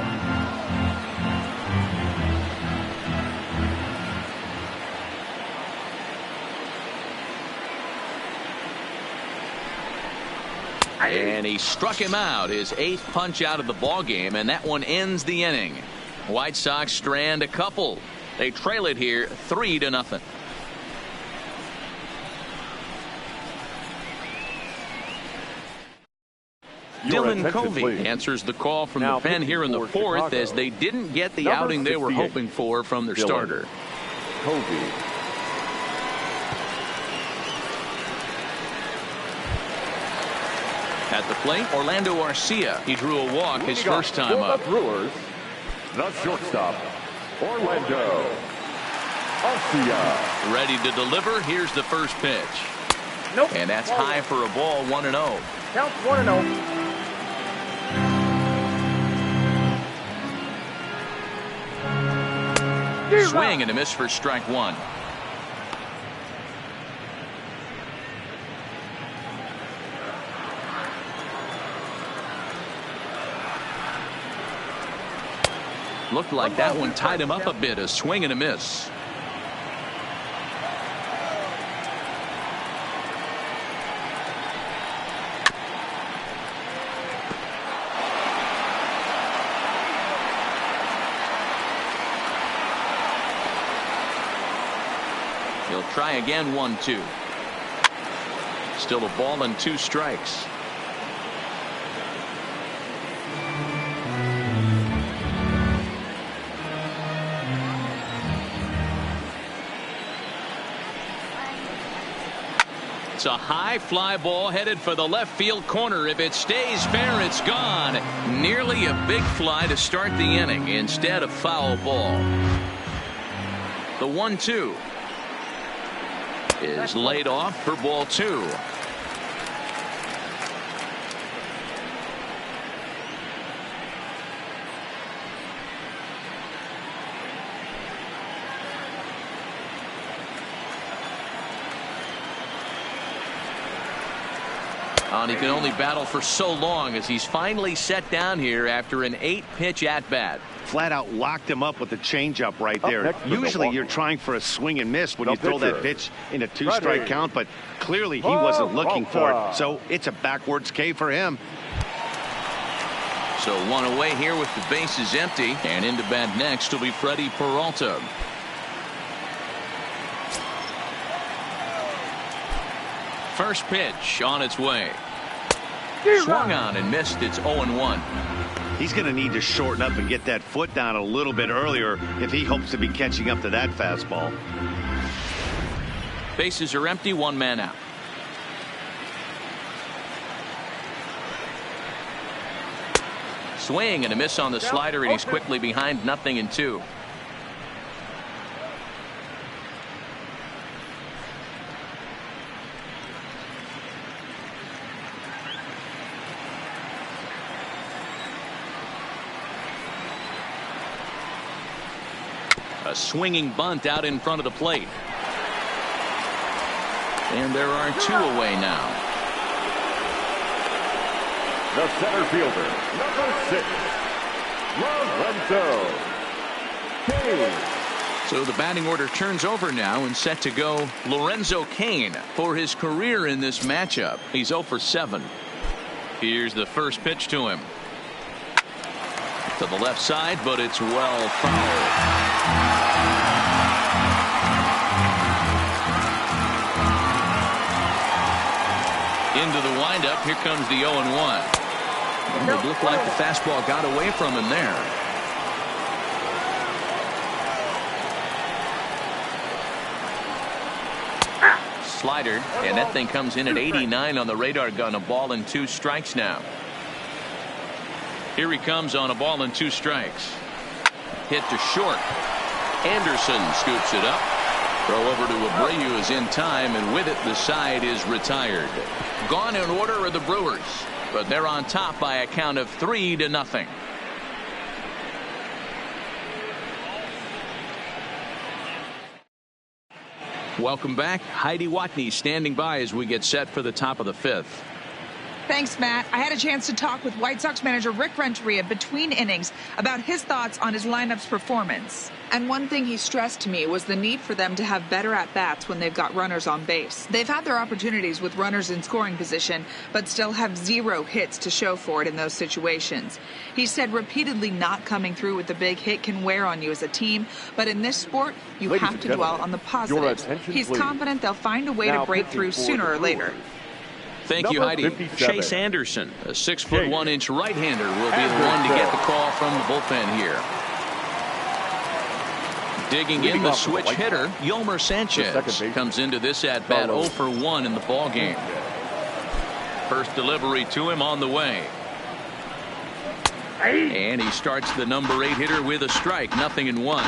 And he struck him out, his 8th punch out of the ball game, and that one ends the inning. White Sox strand a couple. They trail it here 3-0. Dylan Covey answers the call from the pen here in the 4th, as they didn't get the outing they were hoping for from their starter. Covey. At the plate, Orlando Arcia. He drew a walk his first time up. Brewers, the shortstop, Orlando Arcia. Ready to deliver. Here's the first pitch. Nope. And that's high for a ball. 1-0. Count 1-0. Swing and a miss for strike 1. Looked like that one tied him up a bit. A swing and a miss. He'll try again. 1-2. Still a ball and 2 strikes. It's a high fly ball headed for the left field corner. If it stays fair, it's gone. Nearly a big fly to start the inning instead of foul ball. The 1-2 is laid off for ball 2. And he can only battle for so long as he's finally set down here after an 8-pitch at-bat. Flat out locked him up with the changeup right there. Usually you're trying for a swing and miss when you throw that pitch in a 2-strike count, but clearly he wasn't looking for it. So it's a backwards K for him. So 1 away here with the bases empty, and into bat next will be Freddie Peralta. First pitch on its way. Swung on and missed. It's 0-1. He's going to need to shorten up and get that foot down a little bit earlier if he hopes to be catching up to that fastball. Bases are empty. 1 man out. Swing and a miss on the slider, and he's quickly behind 0-2. A swinging bunt out in front of the plate. And there are 2 away now. The center fielder, number 6, Lorenzo Cain. So the batting order turns over now, and set to go Lorenzo Cain for his career in this matchup. He's 0 for 7. Here's the first pitch to him. To the left side, but it's well fouled. Into the windup. Here comes the 0-1. It looked like the fastball got away from him there. Slider, and that thing comes in at 89 on the radar gun. A ball and 2 strikes now. Here he comes on a ball and 2 strikes. Hit to short. Anderson scoops it up. Throw over to Abreu is in time, and with it the side is retired. Gone in order are the Brewers, but they're on top by a count of 3-0. Welcome back. Heidi Watney standing by as we get set for the top of the 5th. Thanks, Matt. I had a chance to talk with White Sox manager Rick Renteria between innings about his thoughts on his lineup's performance. And one thing he stressed to me was the need for them to have better at-bats when they've got runners on base. They've had their opportunities with runners in scoring position, but still have 0 hits to show for it in those situations. He said repeatedly not coming through with the big hit can wear on you as a team, but in this sport, you have to dwell on the positives. He's confident they'll find a way to break through sooner or later. Thank you, Heidi. 57. Chase Anderson, a 6'1" right-hander, will be the one to get the call from the bullpen here. Digging in the switch hitter, Yolmer Sanchez comes into this at-bat 0 for 1 in the ballgame. First delivery to him on the way. And he starts the number 8 hitter with a strike. 0-1.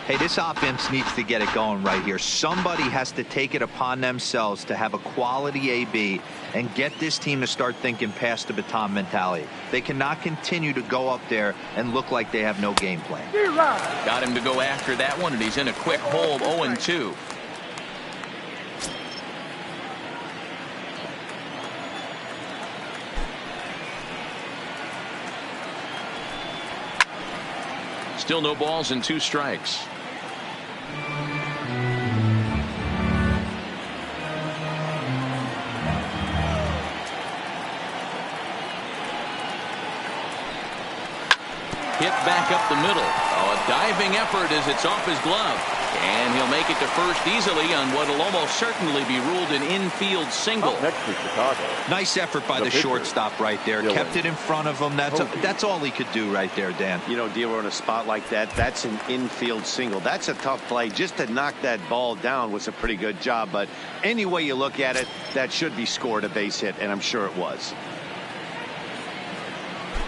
Hey, this offense needs to get it going right here. Somebody has to take it upon themselves to have a quality AB and get this team to start thinking past the baton mentality. They cannot continue to go up there and look like they have no game plan. Got him to go after that one, and he's in a quick hold. 0-2. Still no balls and 2 strikes. Hit back up the middle. Oh, a diving effort as it's off his glove. And he'll make it to first easily on what will almost certainly be ruled an infield single. Up next for Chicago. Nice effort by the shortstop right there. Kept it in front of him. That's all he could do right there, Dan. You know, Dealer, in a spot like that, that's an infield single. That's a tough play. Just to knock that ball down was a pretty good job. But any way you look at it, that should be scored a base hit, and I'm sure it was.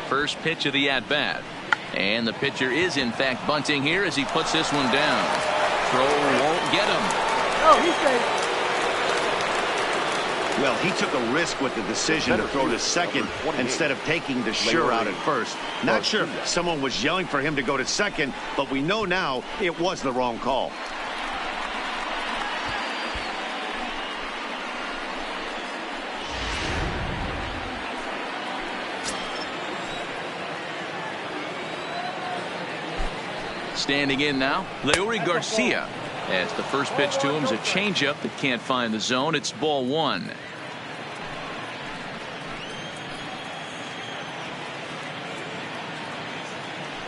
First pitch of the at-bat. And the pitcher is, in fact, bunting here as he puts this one down. Throw won't get him. Oh, he's safe. Well, he took a risk with the decision to throw to second instead of taking the sure out at first. Not sure if someone was yelling for him to go to second, but we know now it was the wrong call. Standing in now, Leury Garcia. As the first pitch to him is a changeup that can't find the zone. It's ball 1.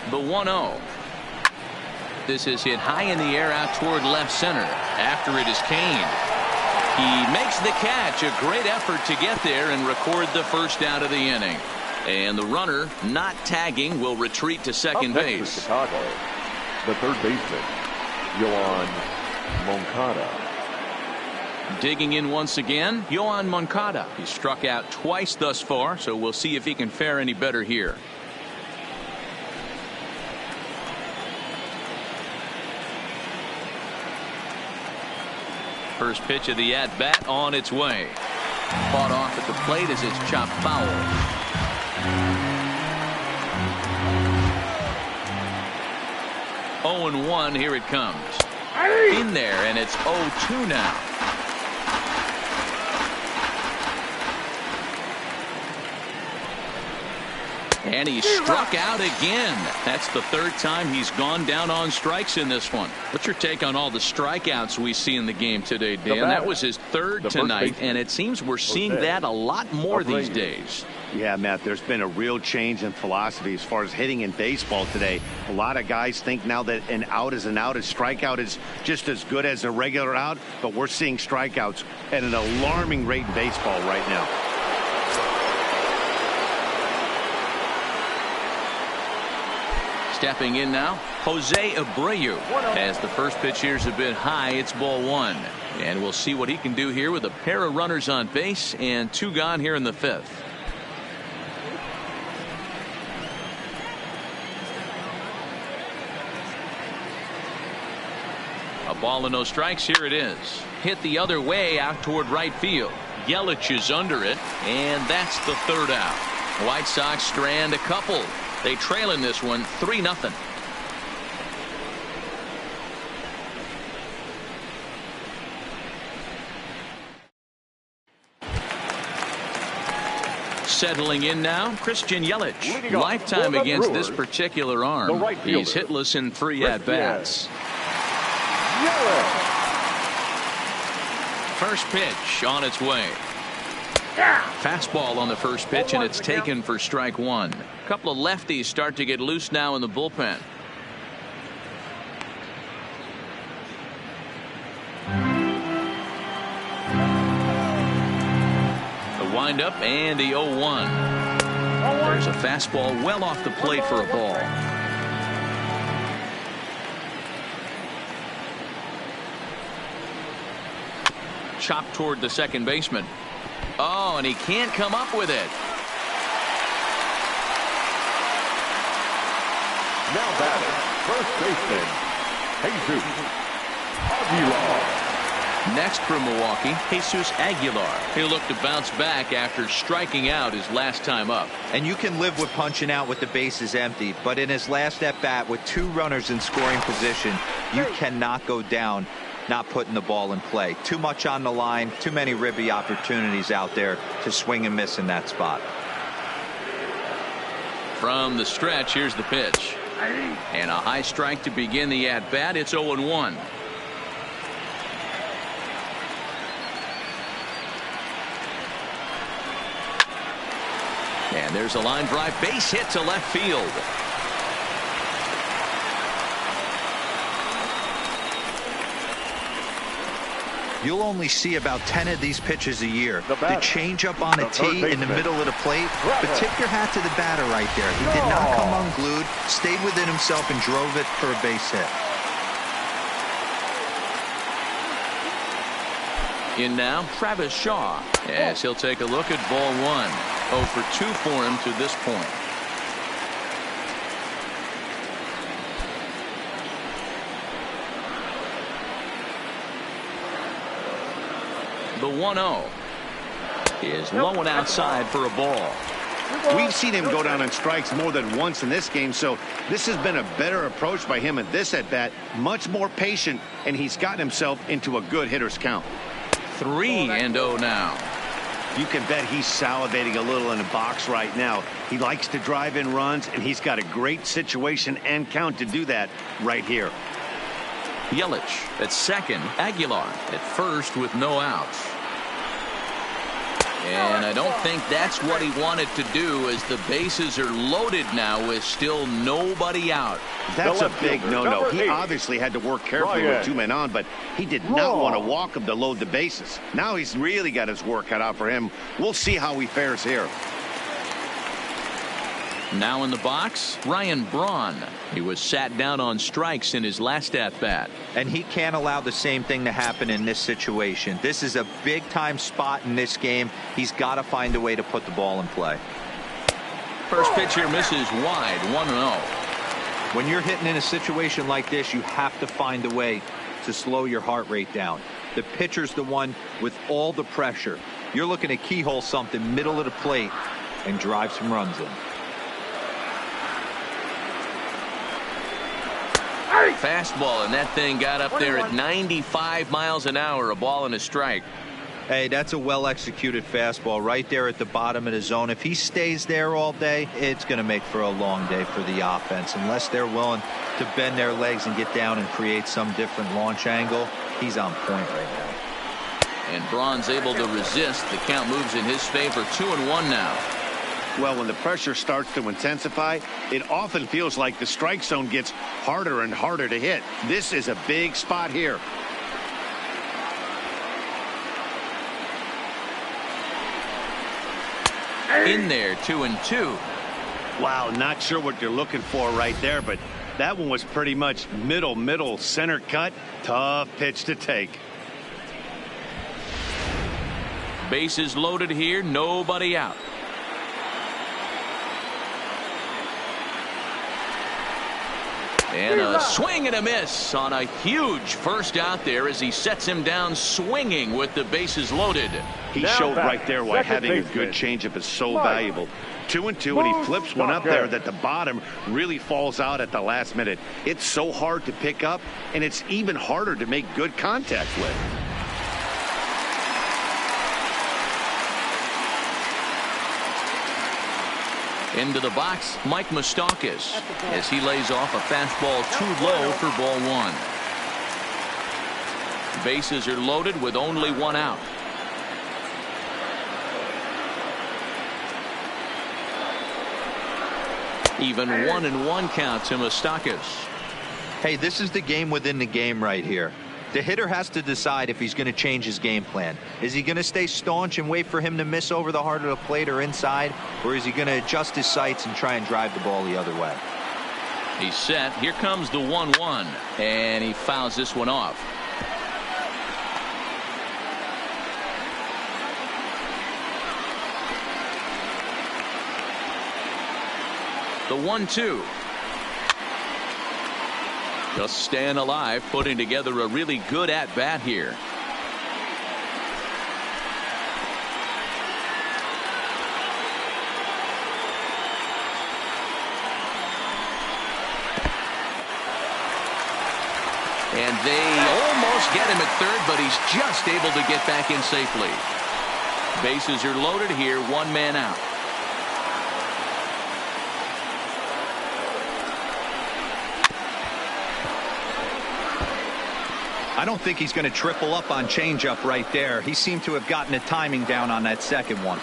The 1-0. This is hit high in the air out toward left center after it is caned. He makes the catch. A great effort to get there and record the first out of the inning. And the runner, not tagging, will retreat to second base. For Chicago, the third baseman, Yoan Moncada. Digging in once again, Yoan Moncada. He struck out twice thus far, so we'll see if he can fare any better here. First pitch of the at-bat on its way. Fought off at the plate as it's chopped foul. 0-1, here it comes. In there, and it's 0-2 now. And he struck out again. That's the third time he's gone down on strikes in this one. What's your take on all the strikeouts we see in the game today, Dan? That was his third tonight, and it seems we're seeing that a lot more these days. Yeah, Matt, there's been a real change in philosophy as far as hitting in baseball today. A lot of guys think now that an out is an out. A strikeout is just as good as a regular out, but we're seeing strikeouts at an alarming rate in baseball right now. Stepping in now, Jose Abreu. As the first pitch here's a bit high, it's ball 1. And we'll see what he can do here with a pair of runners on base and 2 gone here in the 5th. A ball and no strikes. Here it is. Hit the other way out toward right field. Yelich is under it, and that's the third out. White Sox strand a couple. They trail in this one 3-0. Settling in now, Christian Yelich. Lifetime against this particular arm. He's hitless in 3 at-bats. First pitch on its way. Fastball on the first pitch, and it's taken for strike 1. A couple of lefties start to get loose now in the bullpen. The windup and the 0-1. There's a fastball well off the plate for a ball. Chopped toward the second baseman. Oh, and he can't come up with it. Now batting, first baseman, Jesus Aguilar. Next for Milwaukee, Jesus Aguilar. He'll look to bounce back after striking out his last time up. And you can live with punching out with the bases empty, but in his last at-bat with 2 runners in scoring position, you cannot go down not putting the ball in play. Too much on the line, too many ribby opportunities out there to swing and miss in that spot. From the stretch, here's the pitch. And a high strike to begin the at-bat. It's 0-1. And there's a line drive, base hit to left field. You'll only see about 10 of these pitches a year. The changeup on a tee in the middle of the plate. But tip your hat to the batter right there. He did not come unglued, stayed within himself, and drove it for a base hit. In now, Travis Shaw, as he'll take a look at ball one. 0 for 2 for him to this point. The 1-0 is low and outside for a ball. We've seen him go down on strikes more than once in this game, so this has been a better approach by him at this at-bat. Much more patient, and he's gotten himself into a good hitter's count. 3-0 now. You can bet he's salivating a little in the box right now. He likes to drive in runs, and he's got a great situation and count to do that right here. Yelich at second, Aguilar at first with no outs. And I don't think that's what he wanted to do, as the bases are loaded now with still nobody out. That's a big no-no. He obviously had to work carefully with 2 men on, but he did not want to walk him to load the bases. Now he's really got his work cut out for him. We'll see how he fares here. Now in the box, Ryan Braun. He was sat down on strikes in his last at-bat. And he can't allow the same thing to happen in this situation. This is a big-time spot in this game. He's got to find a way to put the ball in play. First pitch here misses wide, 1-0. When you're hitting in a situation like this, you have to find a way to slow your heart rate down. The pitcher's the one with all the pressure. You're looking to keyhole something middle of the plate and drive some runs in. Fastball, and that thing got up there at 95 miles an hour, a ball and a strike. Hey, that's a well-executed fastball right there at the bottom of the zone. If he stays there all day, it's going to make for a long day for the offense. Unless they're willing to bend their legs and get down and create some different launch angle, he's on point right now. And Braun's able to resist. The count moves in his favor, 2-1 now. Well, when the pressure starts to intensify, it often feels like the strike zone gets harder and harder to hit. This is a big spot here. In there, 2-2. Wow, not sure what you're looking for right there, but that one was pretty much middle center cut. Tough pitch to take. Bases loaded here, nobody out. And a swing and a miss on a huge first out there as he sets him down swinging with the bases loaded. He showed right there why having a good changeup is so valuable. 2-2, and he flips one up there that the bottom really falls out at the last minute. It's so hard to pick up, and it's even harder to make good contact with. Into the box, Mike Moustakas, as he lays off a fastball too low for ball one. Bases are loaded with only one out. Even 1-1 count to Moustakas. Hey, this is the game within the game right here. The hitter has to decide if he's going to change his game plan. Is he going to stay staunch and wait for him to miss over the heart of the plate or inside? Or is he going to adjust his sights and try and drive the ball the other way? He's set. Here comes the 1-1. And he fouls this one off. The 1-2. Just staying alive, putting together a really good at-bat here. And they almost get him at third, but he's just able to get back in safely. Bases are loaded here, one man out. I don't think he's going to triple up on changeup right there. He seemed to have gotten the timing down on that second one.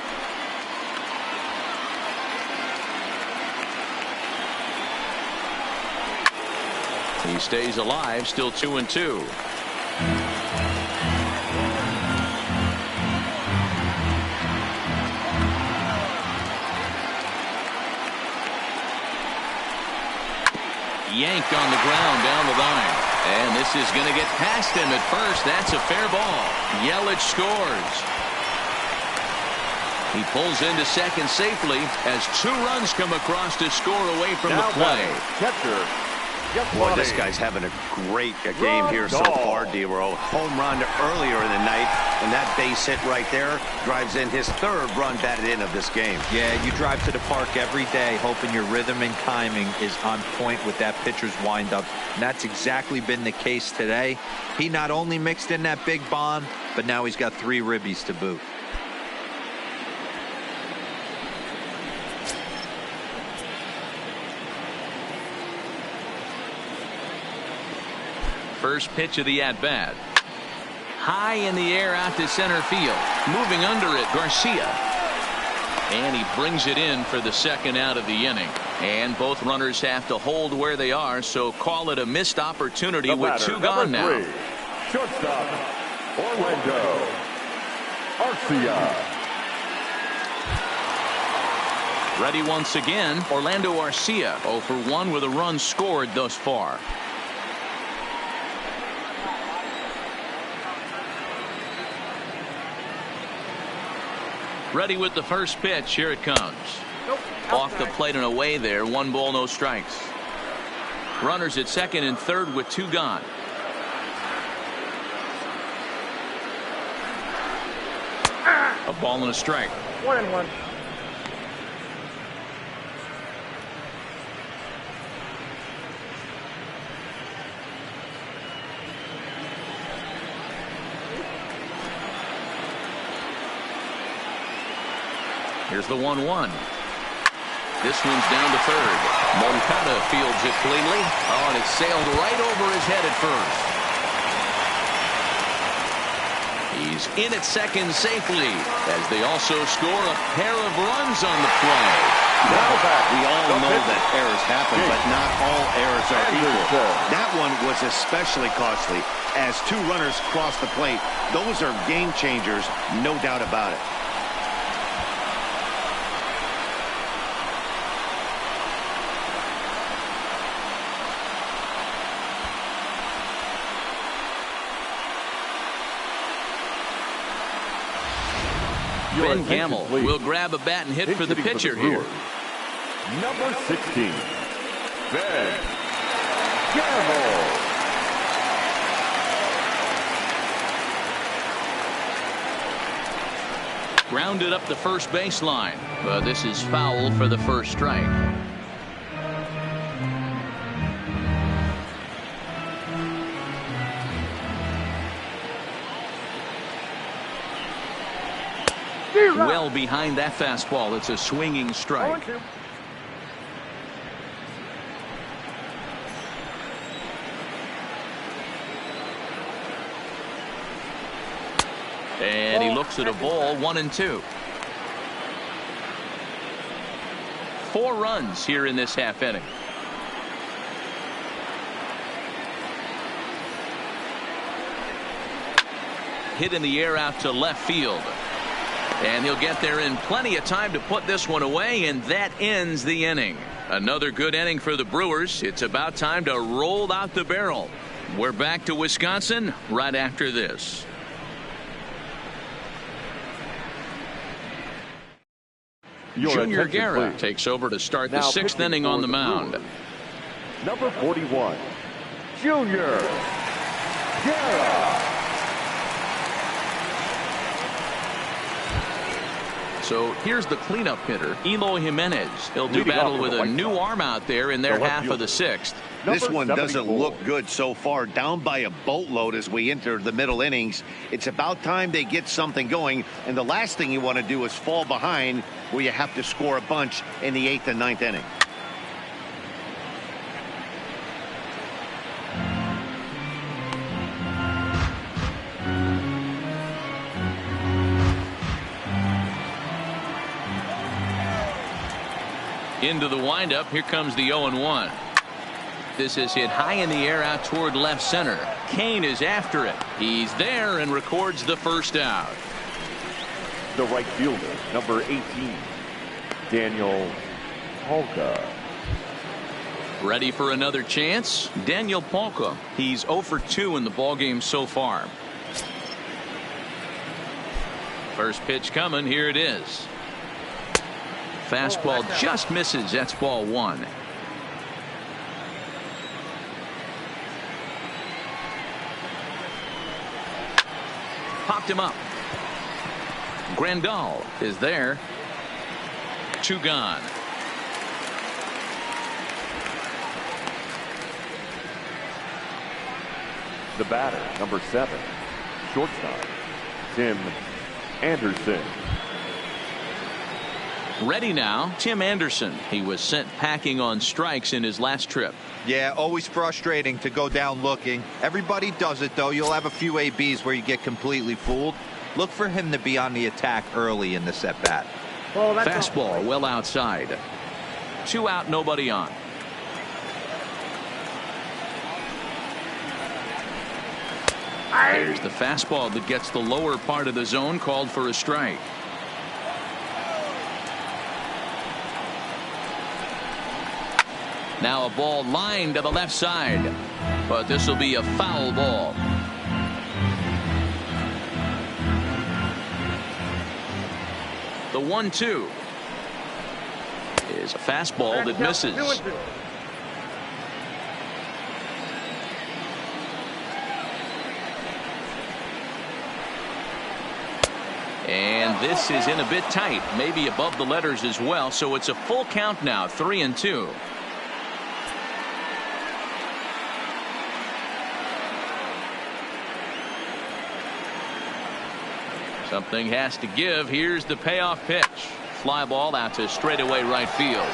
He stays alive, still 2-2. Yanked on the ground down the line. And this is going to get past him at first. That's a fair ball. Yelich scores. He pulls into second safely as 2 runs come across to score away from the play. Catcher. Boy, this guy's having a great game here so far, D-Row. Home run earlier in the night, and that base hit right there drives in his 3rd run batted in of this game. Yeah, you drive to the park every day hoping your rhythm and timing is on point with that pitcher's windup. And that's exactly been the case today. He not only mixed in that big bomb, but now he's got 3 ribbies to boot. First pitch of the at-bat. High in the air out to center field. Moving under it, Garcia. And he brings it in for the 2nd out of the inning. And both runners have to hold where they are, so call it a missed opportunity with 2 gone now. Shortstop, Orlando Arcia. Ready once again, Orlando Arcia 0 for 1 with a run scored thus far. Ready with the first pitch. Here it comes. Off the plate and away there. 1 ball, no strikes. Runners at second and third with 2 gone. A ball and a strike. 1-1. Here's the 1-1. This one's down to third. Moncada fields it cleanly. Oh, and it sailed right over his head at first. He's in at second safely as they also score a pair of runs on the play. Now we all know that errors happen, but not all errors are equal. That one was especially costly as 2 runners cross the plate. Those are game changers, no doubt about it. Ben Gamble will grab a bat and hit for the pitcher here. Number 16, Ben Gamble. Grounded up the first baseline, but this is foul for the first strike. Well behind that fastball. It's a swinging strike. And he looks at a ball. 1-2. 4 runs here in this half inning. Hit in the air out to left field. And he'll get there in plenty of time to put this one away, and that ends the inning. Another good inning for the Brewers. It's about time to roll out the barrel. We're back to Wisconsin right after this. Junior Guerra takes over to start the 6th inning on the mound. Number 41, Junior Guerra. So here's the cleanup hitter, Eloy Jimenez. He'll do battle with a new arm out there in their half of the 6th. This one doesn't look good so far. Down by a boatload as we enter the middle innings. It's about time they get something going. And the last thing you want to do is fall behind where you have to score a bunch in the 8th and 9th inning. Into the windup. Here comes the 0-1. This is hit high in the air out toward left center. Kane is after it. He's there and records the first out. The right fielder, number 18, Daniel Polka. Ready for another chance? Daniel Polka. He's 0 for 2 in the ballgame so far. First pitch coming. Here it is. Fastball just misses. That's ball 1. Popped him up. Grandal is there. 2 gone. The batter, number 7, shortstop, Tim Anderson. Ready now, Tim Anderson. He was sent packing on strikes in his last trip. Yeah, always frustrating to go down looking. Everybody does it, though. You'll have a few ABs where you get completely fooled. Look for him to be on the attack early in this at-bat. Fastball well outside. 2 out, nobody on. There's the fastball that gets the lower part of the zone, called for a strike. Now a ball lined to the left side, but this will be a foul ball. The 1-2 is a fastball that misses. And this is in a bit tight, maybe above the letters as well, so it's a full count now, 3-2. Something has to give. Here's the payoff pitch. Fly ball out to straightaway right field.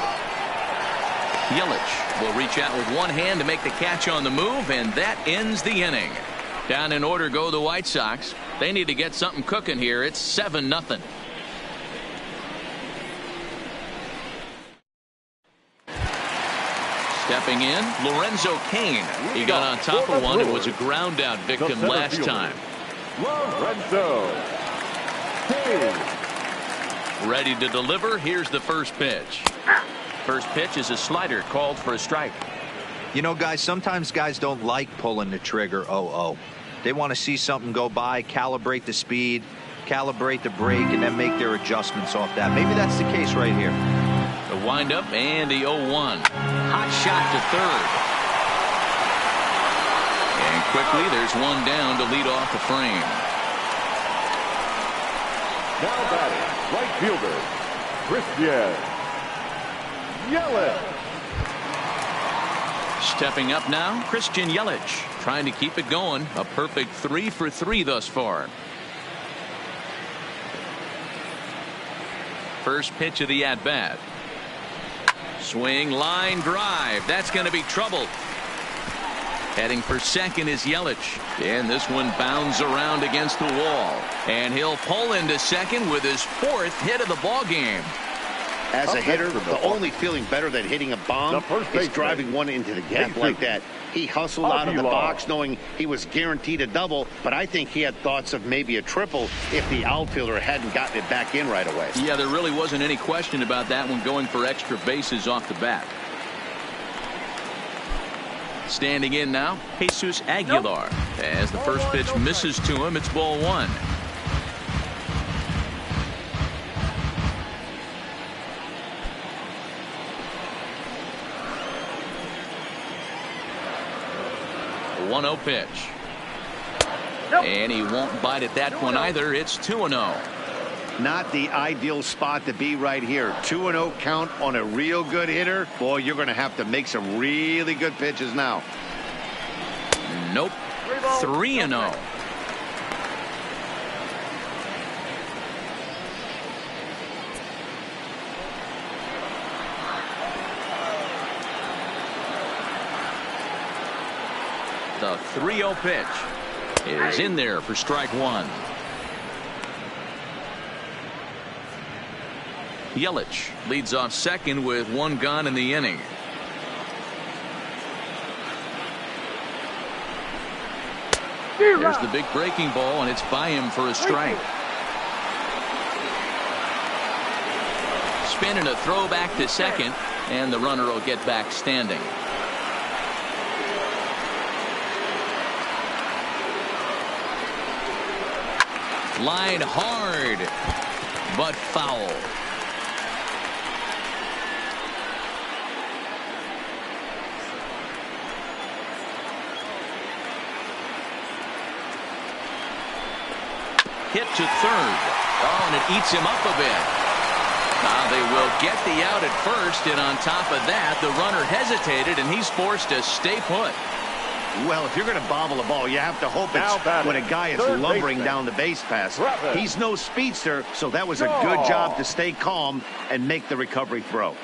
Yelich will reach out with one hand to make the catch on the move, and that ends the inning. Down in order go the White Sox. They need to get something cooking here. It's 7-0. Stepping in, Lorenzo Cain. He got on top of one and was a ground out victim last time. Lorenzo Cain. Ready to deliver. Here's the first pitch. First pitch is a slider called for a strike. You know, guys, sometimes guys don't like pulling the trigger 0-0. They want to see something go by, calibrate the speed, calibrate the brake, and then make their adjustments off that. Maybe that's the case right here. The windup and the 0-1. Hot shot to third. And quickly there's one down to lead off the frame. Now batting, right fielder, Christian Yelich. Stepping up now, Christian Yelich, trying to keep it going. A perfect 3 for 3 thus far. First pitch of the at-bat. Swing, line, drive. That's going to be trouble. Heading for second is Yelich. And this one bounds around against the wall. And he'll pull into second with his 4th hit of the ball game. As a hitter, the only feeling better than hitting a bomb is driving one into the gap like that. He hustled out of the box knowing he was guaranteed a double, but I think he had thoughts of maybe a triple if the outfielder hadn't gotten it back in right away. Yeah, there really wasn't any question about that one, going for extra bases off the bat. Standing in now, Jesus Aguilar. As the first pitch misses to him, it's ball 1. The 1-0 pitch. And he won't bite at that one either. It's 2-0. Not the ideal spot to be right here. 2-0 count on a real good hitter. Boy, you're going to have to make some really good pitches now. Nope. 3-0. The 3-0 pitch is in there for strike 1. Yelich leads off second with one gone in the inning. There's the big breaking ball, and it's by him for a strike. Spin and a throw back to second, and the runner will get back standing. Line hard, but foul. Hit to third. Oh, and it eats him up a bit. Now they will get the out at first, and on top of that, the runner hesitated, and he's forced to stay put. Well, if you're going to bobble a ball, you have to hope it's when a guy is lumbering down the base pass. He's no speedster, so that was a good job to stay calm and make the recovery throw.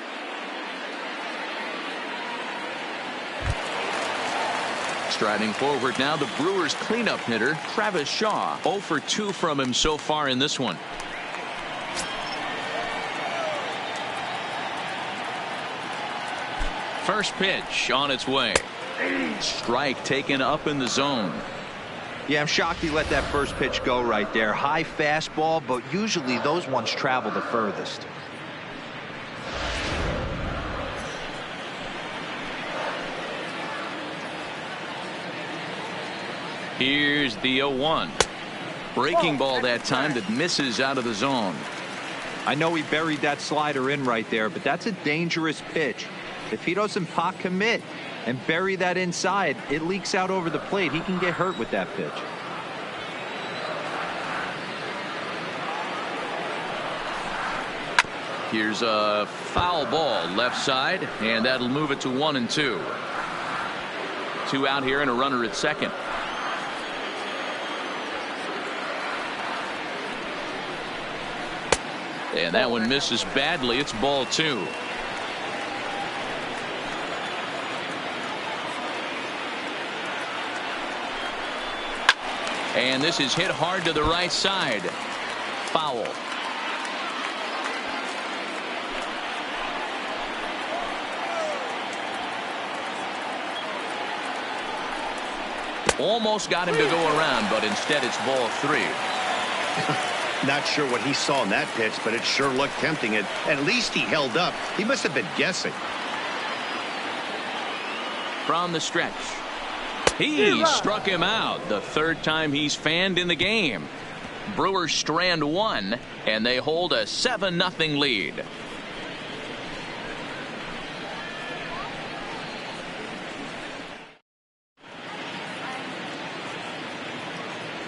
Striding forward now, the Brewers cleanup hitter, Travis Shaw. 0 for 2 from him so far in this one. First pitch on its way. Strike taken up in the zone. Yeah, I'm shocked he let that first pitch go right there. High fastball, but usually those ones travel the furthest. Here's the 0-1. Breaking ball that time that misses out of the zone. I know he buried that slider in right there, but that's a dangerous pitch. If he doesn't pot commit and bury that inside, it leaks out over the plate. He can get hurt with that pitch. Here's a foul ball left side, and that'll move it to 1-2. 2 out here and a runner at second. And that one misses badly. It's ball 2. And this is hit hard to the right side. Foul. Almost got him to go around, but instead it's ball 3. Not sure what he saw in that pitch, but it sure looked tempting. And at least he held up. He must have been guessing. From the stretch. He struck him out. The third time he's fanned in the game. Brewers strand 1, and they hold a 7-0 lead.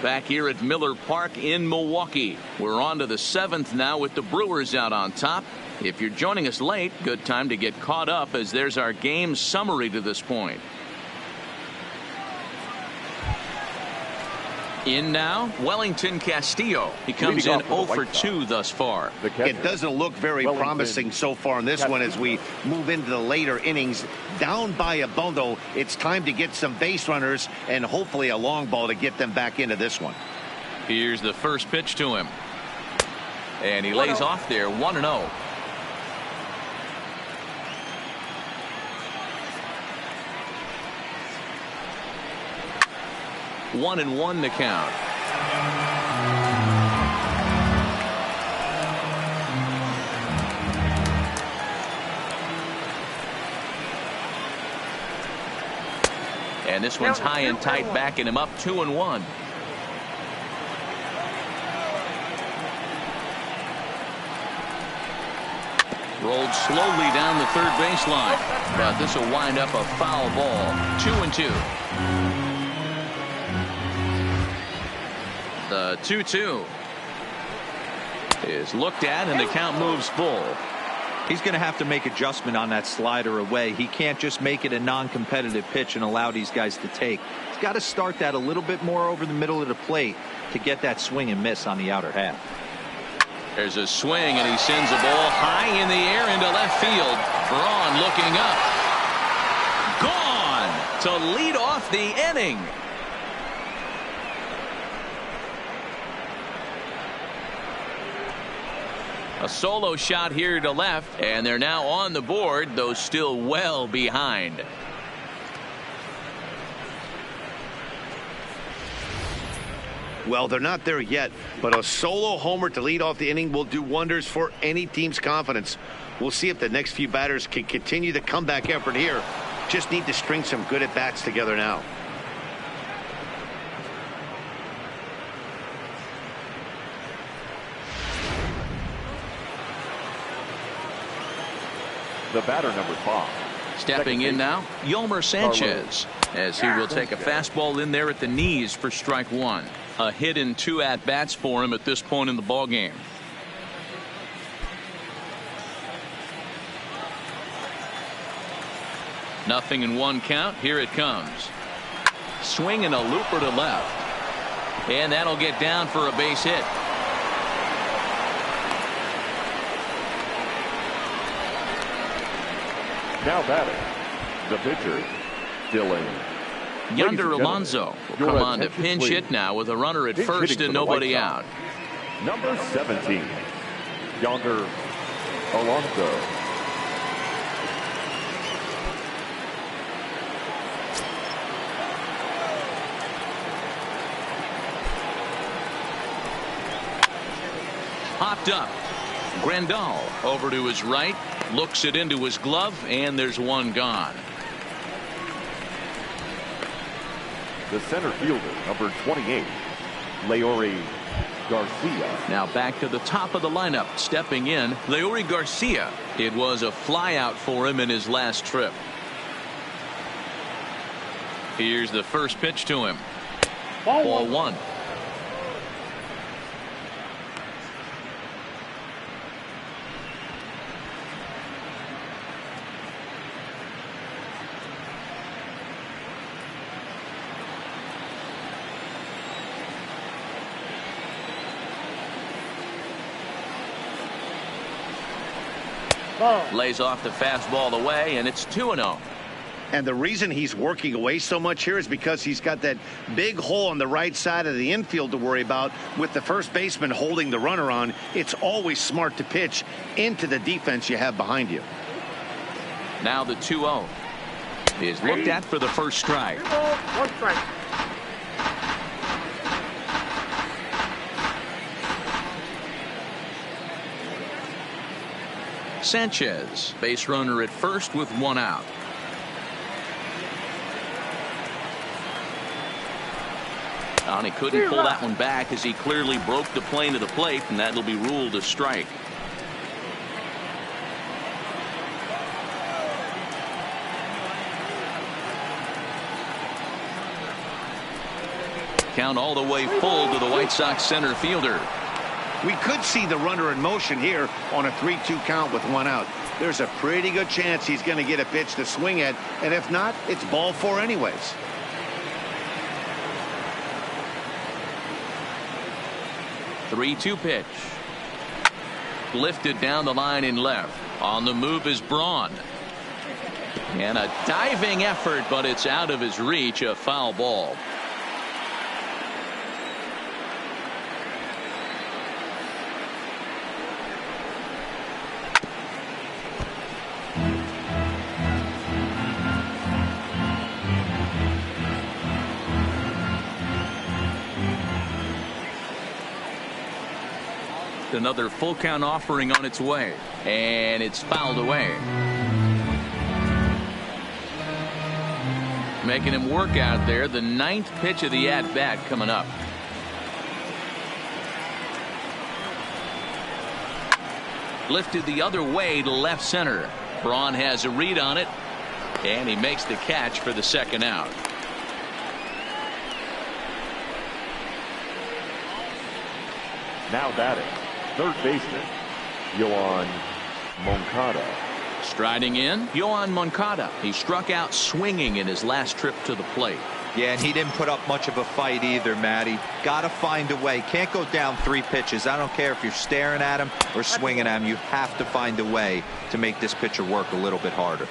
Back here at Miller Park in Milwaukee. We're on to the 7th now with the Brewers out on top. If you're joining us late, good time to get caught up, as there's our game summary to this point. In now, Wellington Castillo. He comes in 0 for 2 thus far. It doesn't look very promising so far in this one as we move into the later innings. Down by a bundle, it's time to get some base runners and hopefully a long ball to get them back into this one. Here's the first pitch to him. And he lays off there, 1-0. One and 1 to count. And this one's high and tight, backing him up, 2-1. Rolled slowly down the third baseline, but this will wind up a foul ball. 2-2. The 2-2 is looked at, and the count moves full. He's going to have to make adjustment on that slider away. He can't just make it a non-competitive pitch and allow these guys to take. He's got to start that a little bit more over the middle of the plate to get that swing and miss on the outer half. There's a swing, and he sends a ball high in the air into left field. Braun looking up. Gone to lead off the inning. A solo shot here to left, and they're now on the board, though still well behind. Well, they're not there yet, but a solo homer to lead off the inning will do wonders for any team's confidence. We'll see if the next few batters can continue the comeback effort here. Just need to string some good at-bats together now. The batter, number 5. Stepping in now, Yolmer Sanchez, as he will take a fastball in there at the knees for strike 1. A hit in 2 at-bats for him at this point in the ballgame. Nothing in 1 count. Here it comes. Swing and a looper to left. And that'll get down for a base hit. Now batting, the pitcher, Dylan. Yonder Alonso will come on to pinch hit now with a runner at first and nobody out. Number 17, Yonder Alonso. Popped up. Grandal over to his right, looks it into his glove, and there's 1 gone. The center fielder, number 28, Leury Garcia. Now back to the top of the lineup, stepping in, Leury Garcia. It was a flyout for him in his last trip. Here's the first pitch to him. Ball 1. Lays off the fastball away, and it's 2-0. And the reason he's working away so much here is because he's got that big hole on the right side of the infield to worry about with the first baseman holding the runner on. It's always smart to pitch into the defense you have behind you. Now the 2-0 is looked at for the first strike. 1 strike. Sanchez, base runner at first with 1 out. And he couldn't pull that one back as he clearly broke the plane of the plate, and that'll be ruled a strike. Count all the way full to the White Sox center fielder. We could see the runner in motion here on a 3-2 count with 1 out. There's a pretty good chance he's going to get a pitch to swing at, and if not, it's ball 4 anyways. Three-two pitch. Lifted down the line in left. On the move is Braun. And a diving effort, but it's out of his reach. A foul ball. Another full count offering on its way, and it's fouled away. Making him work out there. The 9th pitch of the at bat coming up. Lifted the other way to left center. Braun has a read on it, and he makes the catch for the 2nd out. Now batting, third baseman, Yoan Moncada. Striding in, Yoan Moncada. He struck out swinging in his last trip to the plate. Yeah, and he didn't put up much of a fight either, Matty. Got to find a way. Can't go down 3 pitches. I don't care if you're staring at him or swinging at him. You have to find a way to make this pitcher work a little bit harder.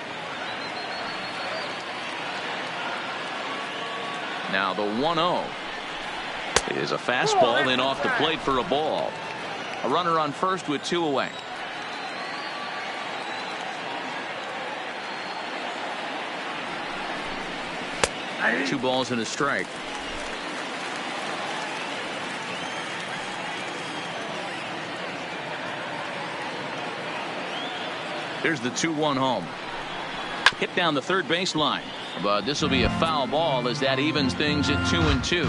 Now the 1-0 is a fastball in off the plate for a ball. A runner on first with 2 away. 2 balls and a strike. Here's the 2-1 home. Hit down the third baseline, but this will be a foul ball as that evens things at 2-2.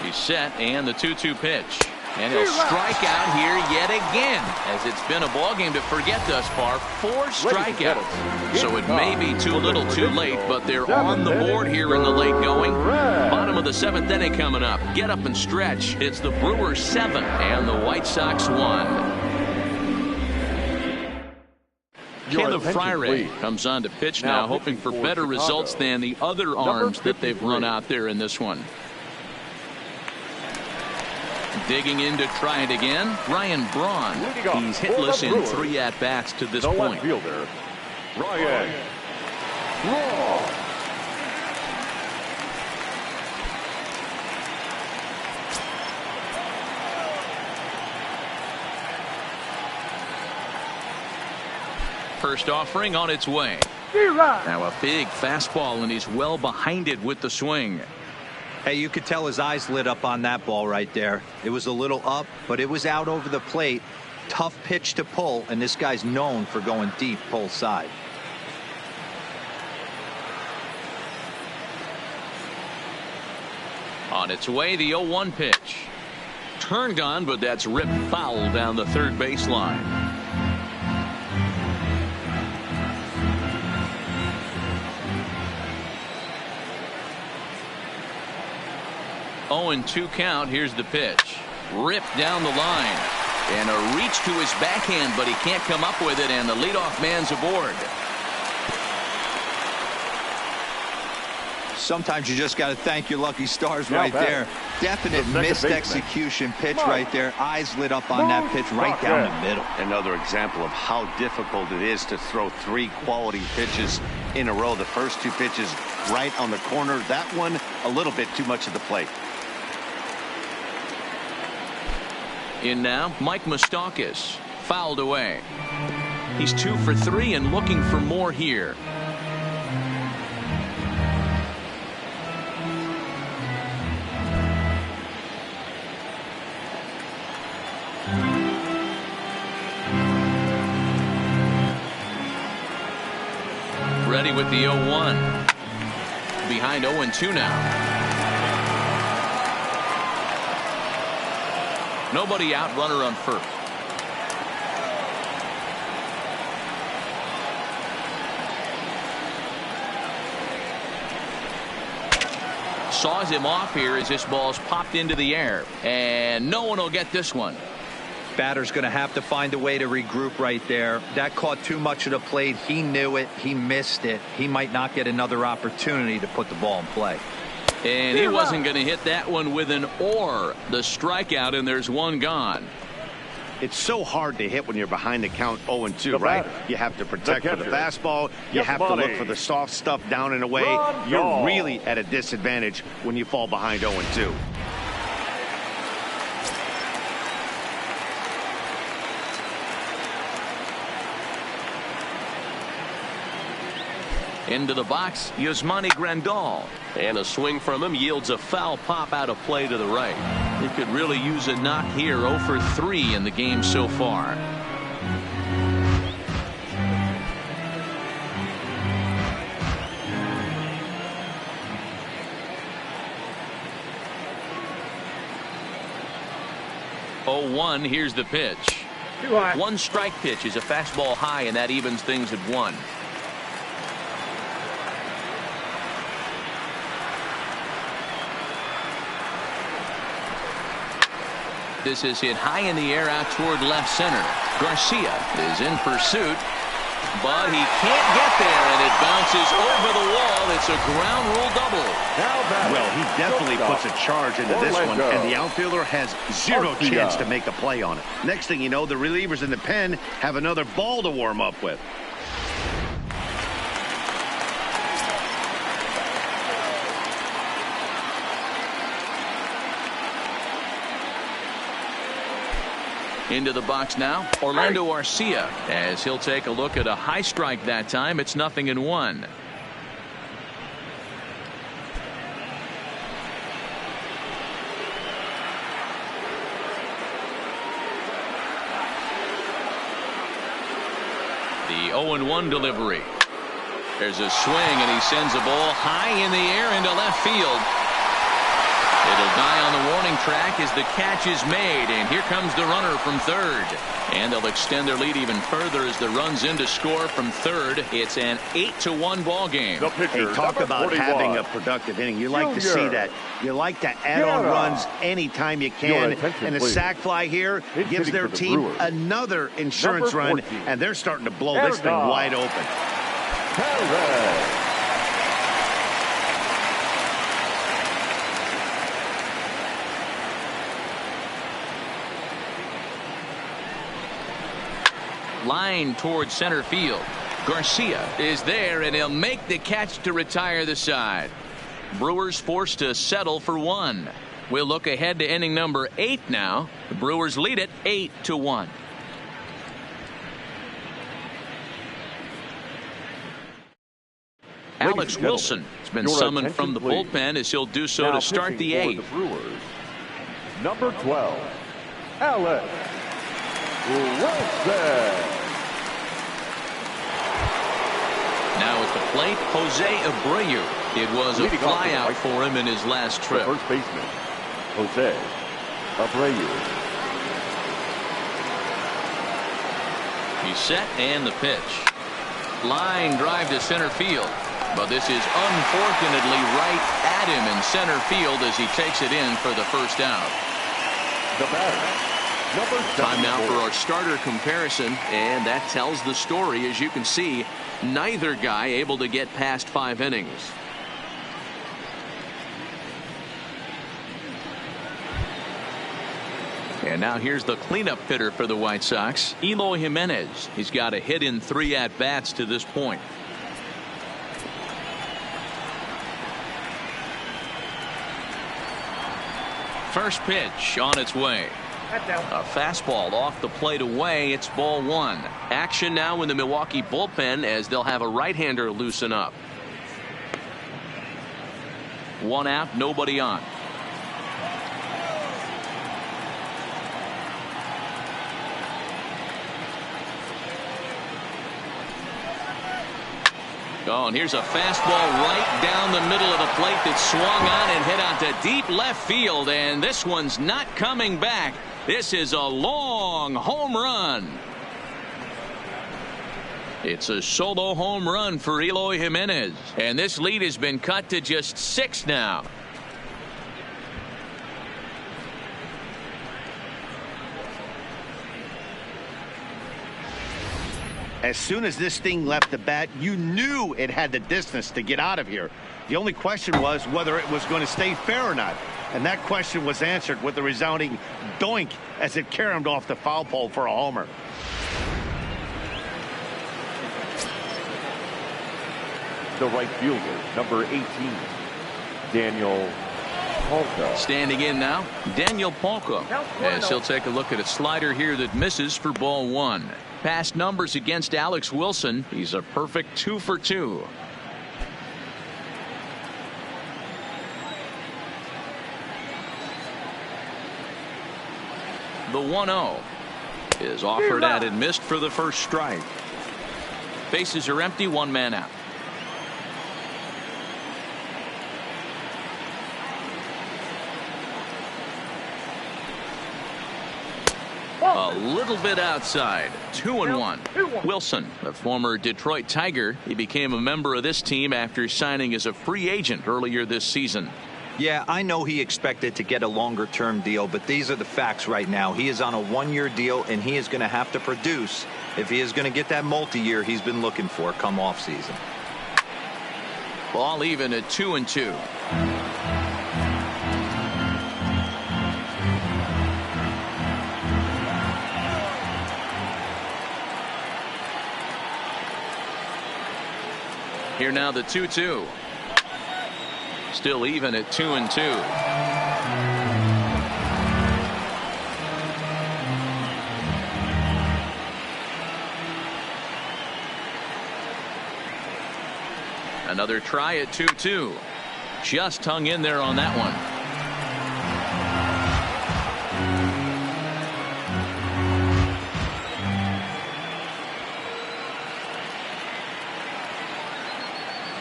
He's set, and the 2-2 pitch. And he'll strike out here yet again, as it's been a ball game to forget thus far. 4 strikeouts. So it may be too little too late, but they're on the board here in the late going. Bottom of the 7th inning coming up. Get up and stretch. It's the Brewers 7 and the White Sox 1. Caleb Freire comes on to pitch now, hoping for better results than the other arms that they've run out there in this one. Digging in to try it again, Ryan Braun. He's hitless in 3 at-bats to this point. Fielder, Ryan Braun. First offering on its way. Now a big fastball, and he's well behind it with the swing. Hey, you could tell his eyes lit up on that ball right there. It was a little up, but it was out over the plate. Tough pitch to pull, and this guy's known for going deep pull side. On its way, the 0-1 pitch. Turned on, but that's ripped foul down the third baseline. 0-2 count. Here's the pitch. Ripped down the line. And a reach to his backhand, but he can't come up with it, and the leadoff man's aboard. Sometimes you just got to thank your lucky stars right there. Definite missed execution pitch right there. Eyes lit up on that pitch right down the middle. Another example of how difficult it is to throw 3 quality pitches in a row. The first 2 pitches right on the corner. That one a little bit too much at the plate. In now, Mike Moustakas. Fouled away. He's 2 for 3 and looking for more here. Ready with the 0-1. Behind 0-2 now. Nobody out, runner on first. Saws him off here as this ball's popped into the air, and no one will get this one. Batter's going to have to find a way to regroup right there. That caught too much of the plate. He knew it. He missed it. He might not get another opportunity to put the ball in play. And he wasn't going to hit that one with an or. The strikeout, and there's one gone. It's so hard to hit when you're behind the count 0-2, right? You have to protect for the fastball. You have to look for the soft stuff down and away. You're really at a disadvantage when you fall behind 0-2. Into the box, Yasmani Grandal. And a swing from him yields a foul pop out of play to the right. He could really use a knock here. 0 for 3 in the game so far. Oh, 0-1, here's the pitch. 1 strike pitch is a fastball high, and that evens things at 1. This is hit high in the air out toward left center. Garcia is in pursuit, but he can't get there, and it bounces over the wall. It's a ground rule double. Well, he definitely puts a charge into this one, and the outfielder has zero chance to make a play on it. Next thing you know, the relievers in the pen have another ball to warm up with. Into the box now, Orlando Arcia, as he'll take a look at a high strike that time. It's 0-1. The 0-1 delivery. There's a swing, and he sends a ball high in the air into left field. It'll die on the warning track as the catch is made, and here comes the runner from third. And they'll extend their lead even further as the run's in to score from third. It's an 8-1 ball game. Hey, talk about 41. Having a productive inning. You like to see that. You like to add on runs anytime you can. And a sac fly here gives their team another insurance run, and they're starting to blow this thing wide open. Line towards center field. Garcia is there, and he'll make the catch to retire the side. Brewers forced to settle for one. We'll look ahead to inning number 8 now. The Brewers lead it 8-1. Alex Wilson has been summoned from the bullpen as he'll do so to start the 8th. The Brewers, number 12, Alex Wilson. Now at the plate, Jose Abreu. It was a flyout for him in his last trip. First baseman, Jose Abreu. He's set, and the pitch. Line drive to center field. But this is unfortunately right at him in center field as he takes it in for the first out. The batter. Time now for our starter comparison, and that tells the story. As you can see, neither guy able to get past 5 innings. And now here's the cleanup hitter for the White Sox, Eloy Jimenez. He's got a hit in 3 at-bats to this point. First pitch on its way. A fastball off the plate away. It's ball 1. Action now in the Milwaukee bullpen as they'll have a right-hander loosen up. 1 out, nobody on. Oh, and here's a fastball right down the middle of the plate that swung on and hit out to deep left field, and this one's not coming back. This is a long home run. It's a solo home run for Eloy Jimenez, and this lead has been cut to just 6 now. As soon as this thing left the bat, you knew it had the distance to get out of here. The only question was whether it was going to stay fair or not. And that question was answered with a resounding doink as it caromed off the foul pole for a homer. The right fielder, number 18, Daniel Palka. Standing in now, Daniel Palka, as he'll take a look at a slider here that misses for ball 1. Past numbers against Alex Wilson. He's a perfect 2 for 2. The 1-0 is offered at and missed for the first strike. Bases are empty, 1 man out. A little bit outside. 2-1. Wilson, a former Detroit Tiger, he became a member of this team after signing as a free agent earlier this season. Yeah, I know he expected to get a longer-term deal, but these are the facts right now. He is on a 1-year deal, and he is going to have to produce if he is going to get that multi-year he's been looking for come off season. Ball even at 2-2. Here now the 2-2. Still even at 2-2. Another try at 2-2. Just hung in there on that one.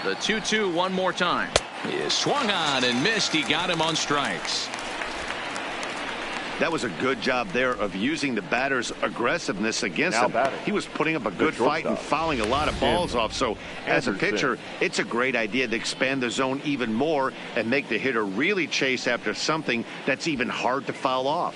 The 2-2 one more time. He swung on and missed. He got him on strikes. That was a good job there of using the batter's aggressiveness against him. He was putting up a good fight and fouling a lot of balls off. So as a pitcher, it's a great idea to expand the zone even more and make the hitter really chase after something that's even hard to foul off.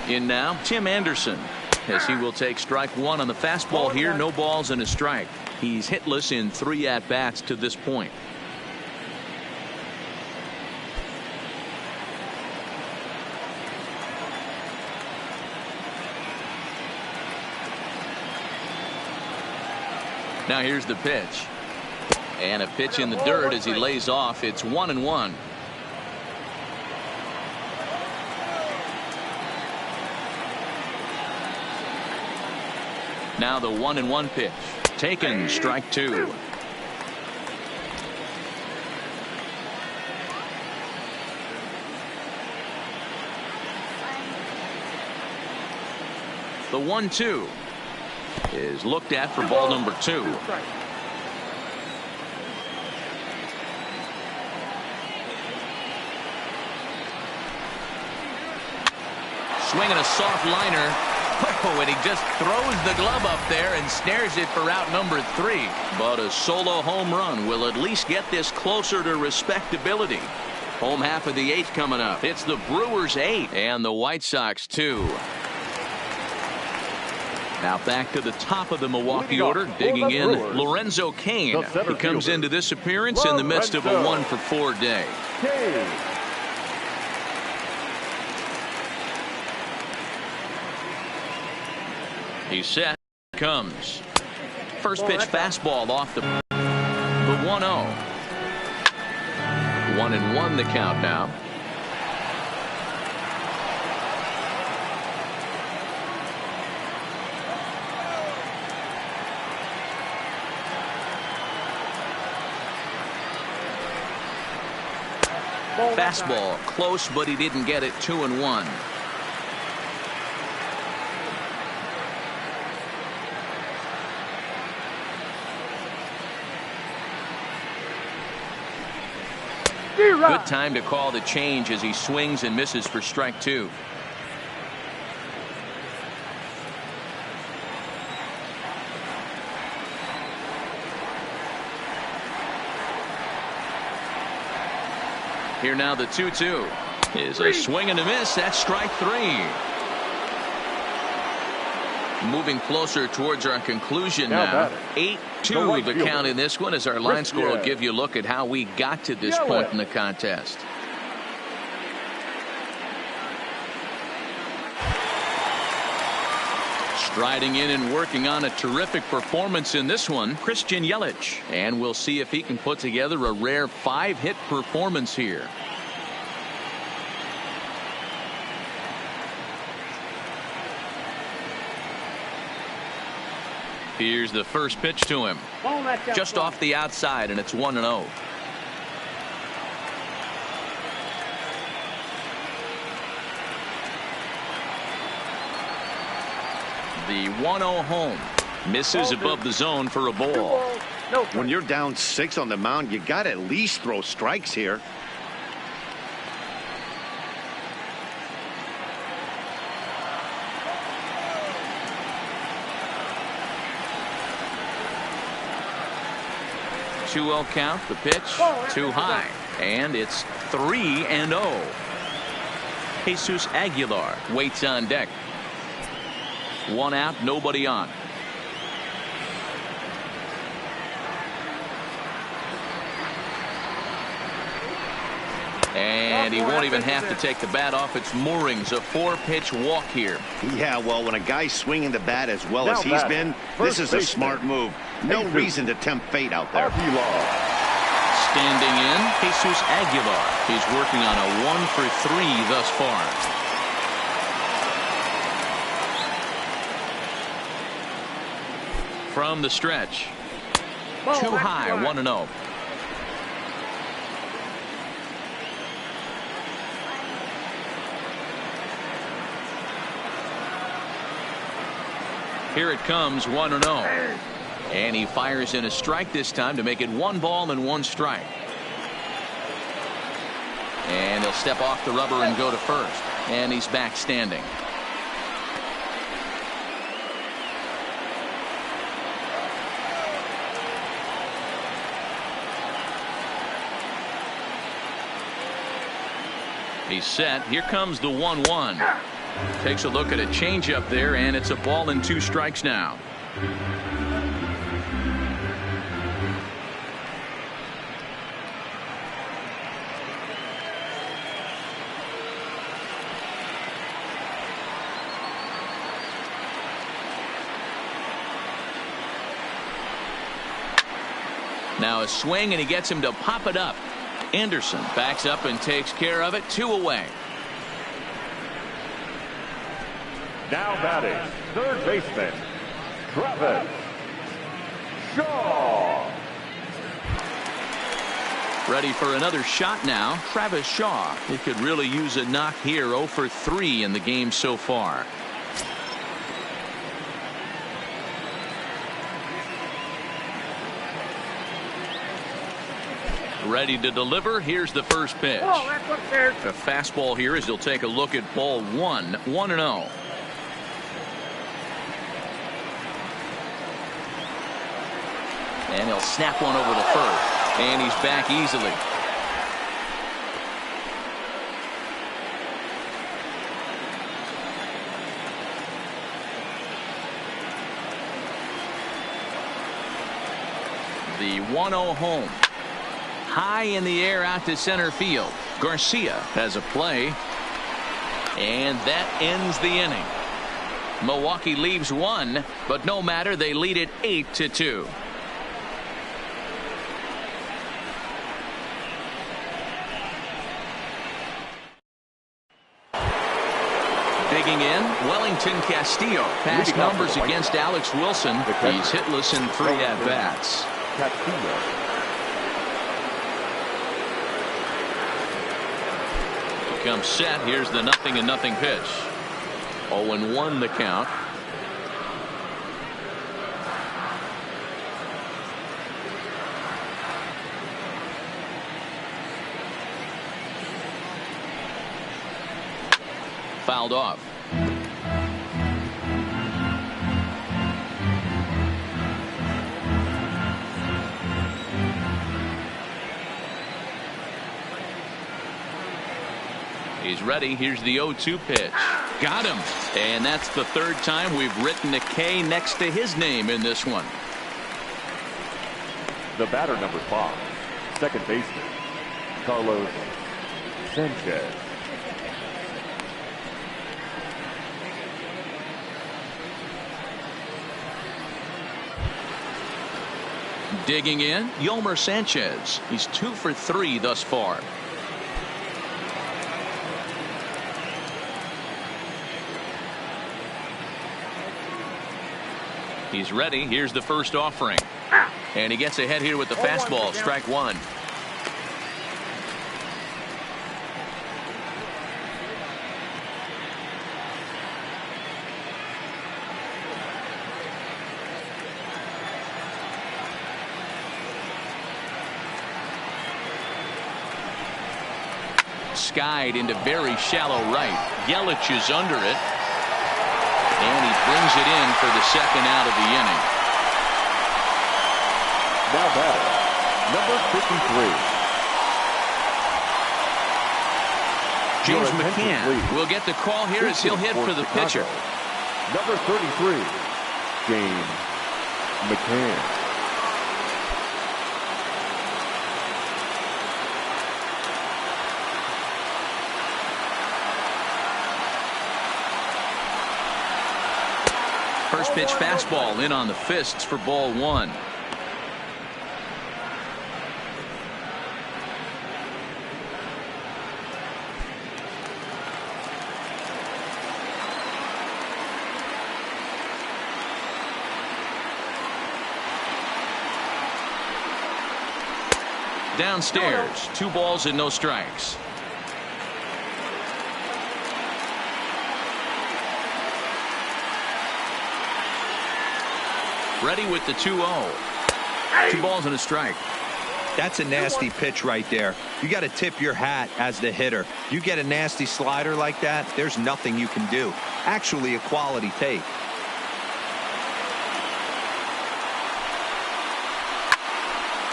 In now, Tim Anderson, as he will take strike one on the fastball here. No balls and a strike. He's hitless in 3 at-bats to this point. Now here's the pitch. And a pitch in the dirt as he lays off. It's 1-1. Now the 1-1 pitch. Taken, strike 2. The 1-2 is looked at for ball number 2. Swinging a soft liner. Oh, and he just throws the glove up there and snares it for out number 3. But a solo home run will at least get this closer to respectability. Home half of the 8th coming up. It's the Brewers 8 and the White Sox 2. Now back to the top of the Milwaukee order, digging in Lorenzo Cain. He comes into this appearance in the midst of a 1-for-4 day. He's set. Comes. First pitch fastball off the 1-0. 1-1 the count now. Fastball close, but he didn't get it. 2-1. Good time to call the change as he swings and misses for strike 2. Here now the 2-2 is a swing and a miss. That's strike 3. Moving closer towards our conclusion now. 8-2 the count in this one, as our line score will give you a look at how we got to this point in the contest. Striding in and working on a terrific performance in this one, Christian Yelich. And we'll see if he can put together a rare 5-hit performance here. Here's the first pitch to him. Just off the outside, and it's 1-0. The 1-0 home. Misses above the zone for a ball. When you're down 6 on the mound, you got to at least throw strikes here. .2-0 count. The pitch too high, and it's 3-0. Jesus Aguilar waits on deck. 1 out, nobody on. And he won't even have to take the bat off its moorings. A 4-pitch walk here. Yeah, well, when a guy's swinging the bat as well as he's been, this is a smart move. No reason to tempt fate out there. Standing in, Jesus Aguilar. He's working on a 1-for-3 thus far. From the stretch. Too high, 1-0. Here it comes, 1-0. And he fires in a strike this time to make it 1 ball and 1 strike. And he'll step off the rubber and go to first. And he's back standing. He's set. Here comes the 1-1. Takes a look at a changeup there, and it's a ball and 2 strikes now. Now a swing, and he gets him to pop it up. Anderson backs up and takes care of it. 2 away. Now batting, third baseman, Travis Shaw. Ready for another shot now. Travis Shaw. He could really use a knock here. 0-for-3 in the game so far. Ready to deliver. Here's the first pitch. A fastball here as he'll take a look at ball 1. 1-0. And he'll snap one over the first. And he's back easily. The 1-0 home. High in the air out to center field. Garcia has a play. And that ends the inning. Milwaukee leaves 1, but no matter, they lead it 8-2. Digging in, Wellington Castillo. Past numbers against Alex Wilson. He's hitless in 3 at-bats. Castillo. Comes set. Here's the 0-0 pitch. 0-1 the count. Fouled off. He's ready. Here's the 0-2 pitch. Got him. And that's the 3rd time we've written a K next to his name in this one. The batter, number 5, second baseman, Carlos Sanchez. Digging in, Yolmer Sanchez. He's 2-for-3 thus far. He's ready. Here's the first offering. And he gets ahead here with the fastball. Strike 1. Skied into very shallow right. Yelich is under it. And he brings it in for the 2nd out of the inning. Now batter, number 53. James McCann will get the call here as he'll hit for the pitcher. Number 33, James McCann. First pitch fastball in on the fists for ball 1. Downstairs, 2 balls and no strikes. Ready with the 2-0. 2 balls and a strike. That's a nasty pitch right there. You got to tip your hat as the hitter. You get a nasty slider like that, there's nothing you can do. Actually a quality take.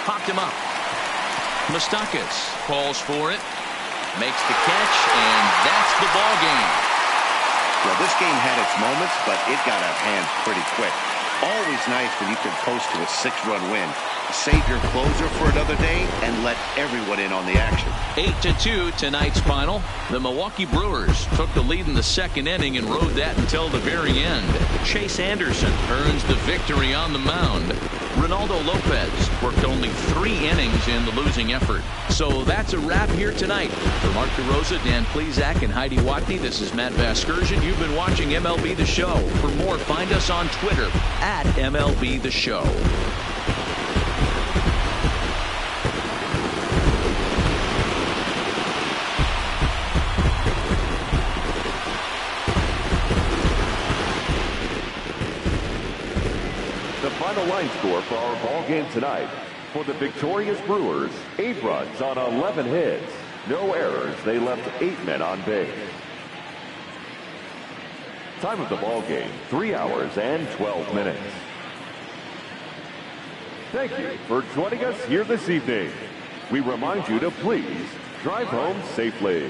Popped him up. Moustakas calls for it. Makes the catch, and that's the ball game. Well, this game had its moments, but it got out of hand pretty quick. Always nice when you can coast to a 6-run win. Save your closer for another day and let everyone in on the action. 8-2 tonight's final. The Milwaukee Brewers took the lead in the 2nd inning and rode that until the very end. Chase Anderson earns the victory on the mound. Ronaldo Lopez worked only 3 innings in the losing effort. So that's a wrap here tonight. For Mark DeRosa, Dan Plesac, and Heidi Watney, this is Matt Vasgersian. You've been watching MLB The Show. For more, find us on Twitter at MLB The Show. Final line score for our ball game tonight. For the victorious Brewers, 8 runs on 11 hits. No errors. They left 8 men on base. Time of the ball game, 3 hours and 12 minutes. Thank you for joining us here this evening. We remind you to please drive home safely.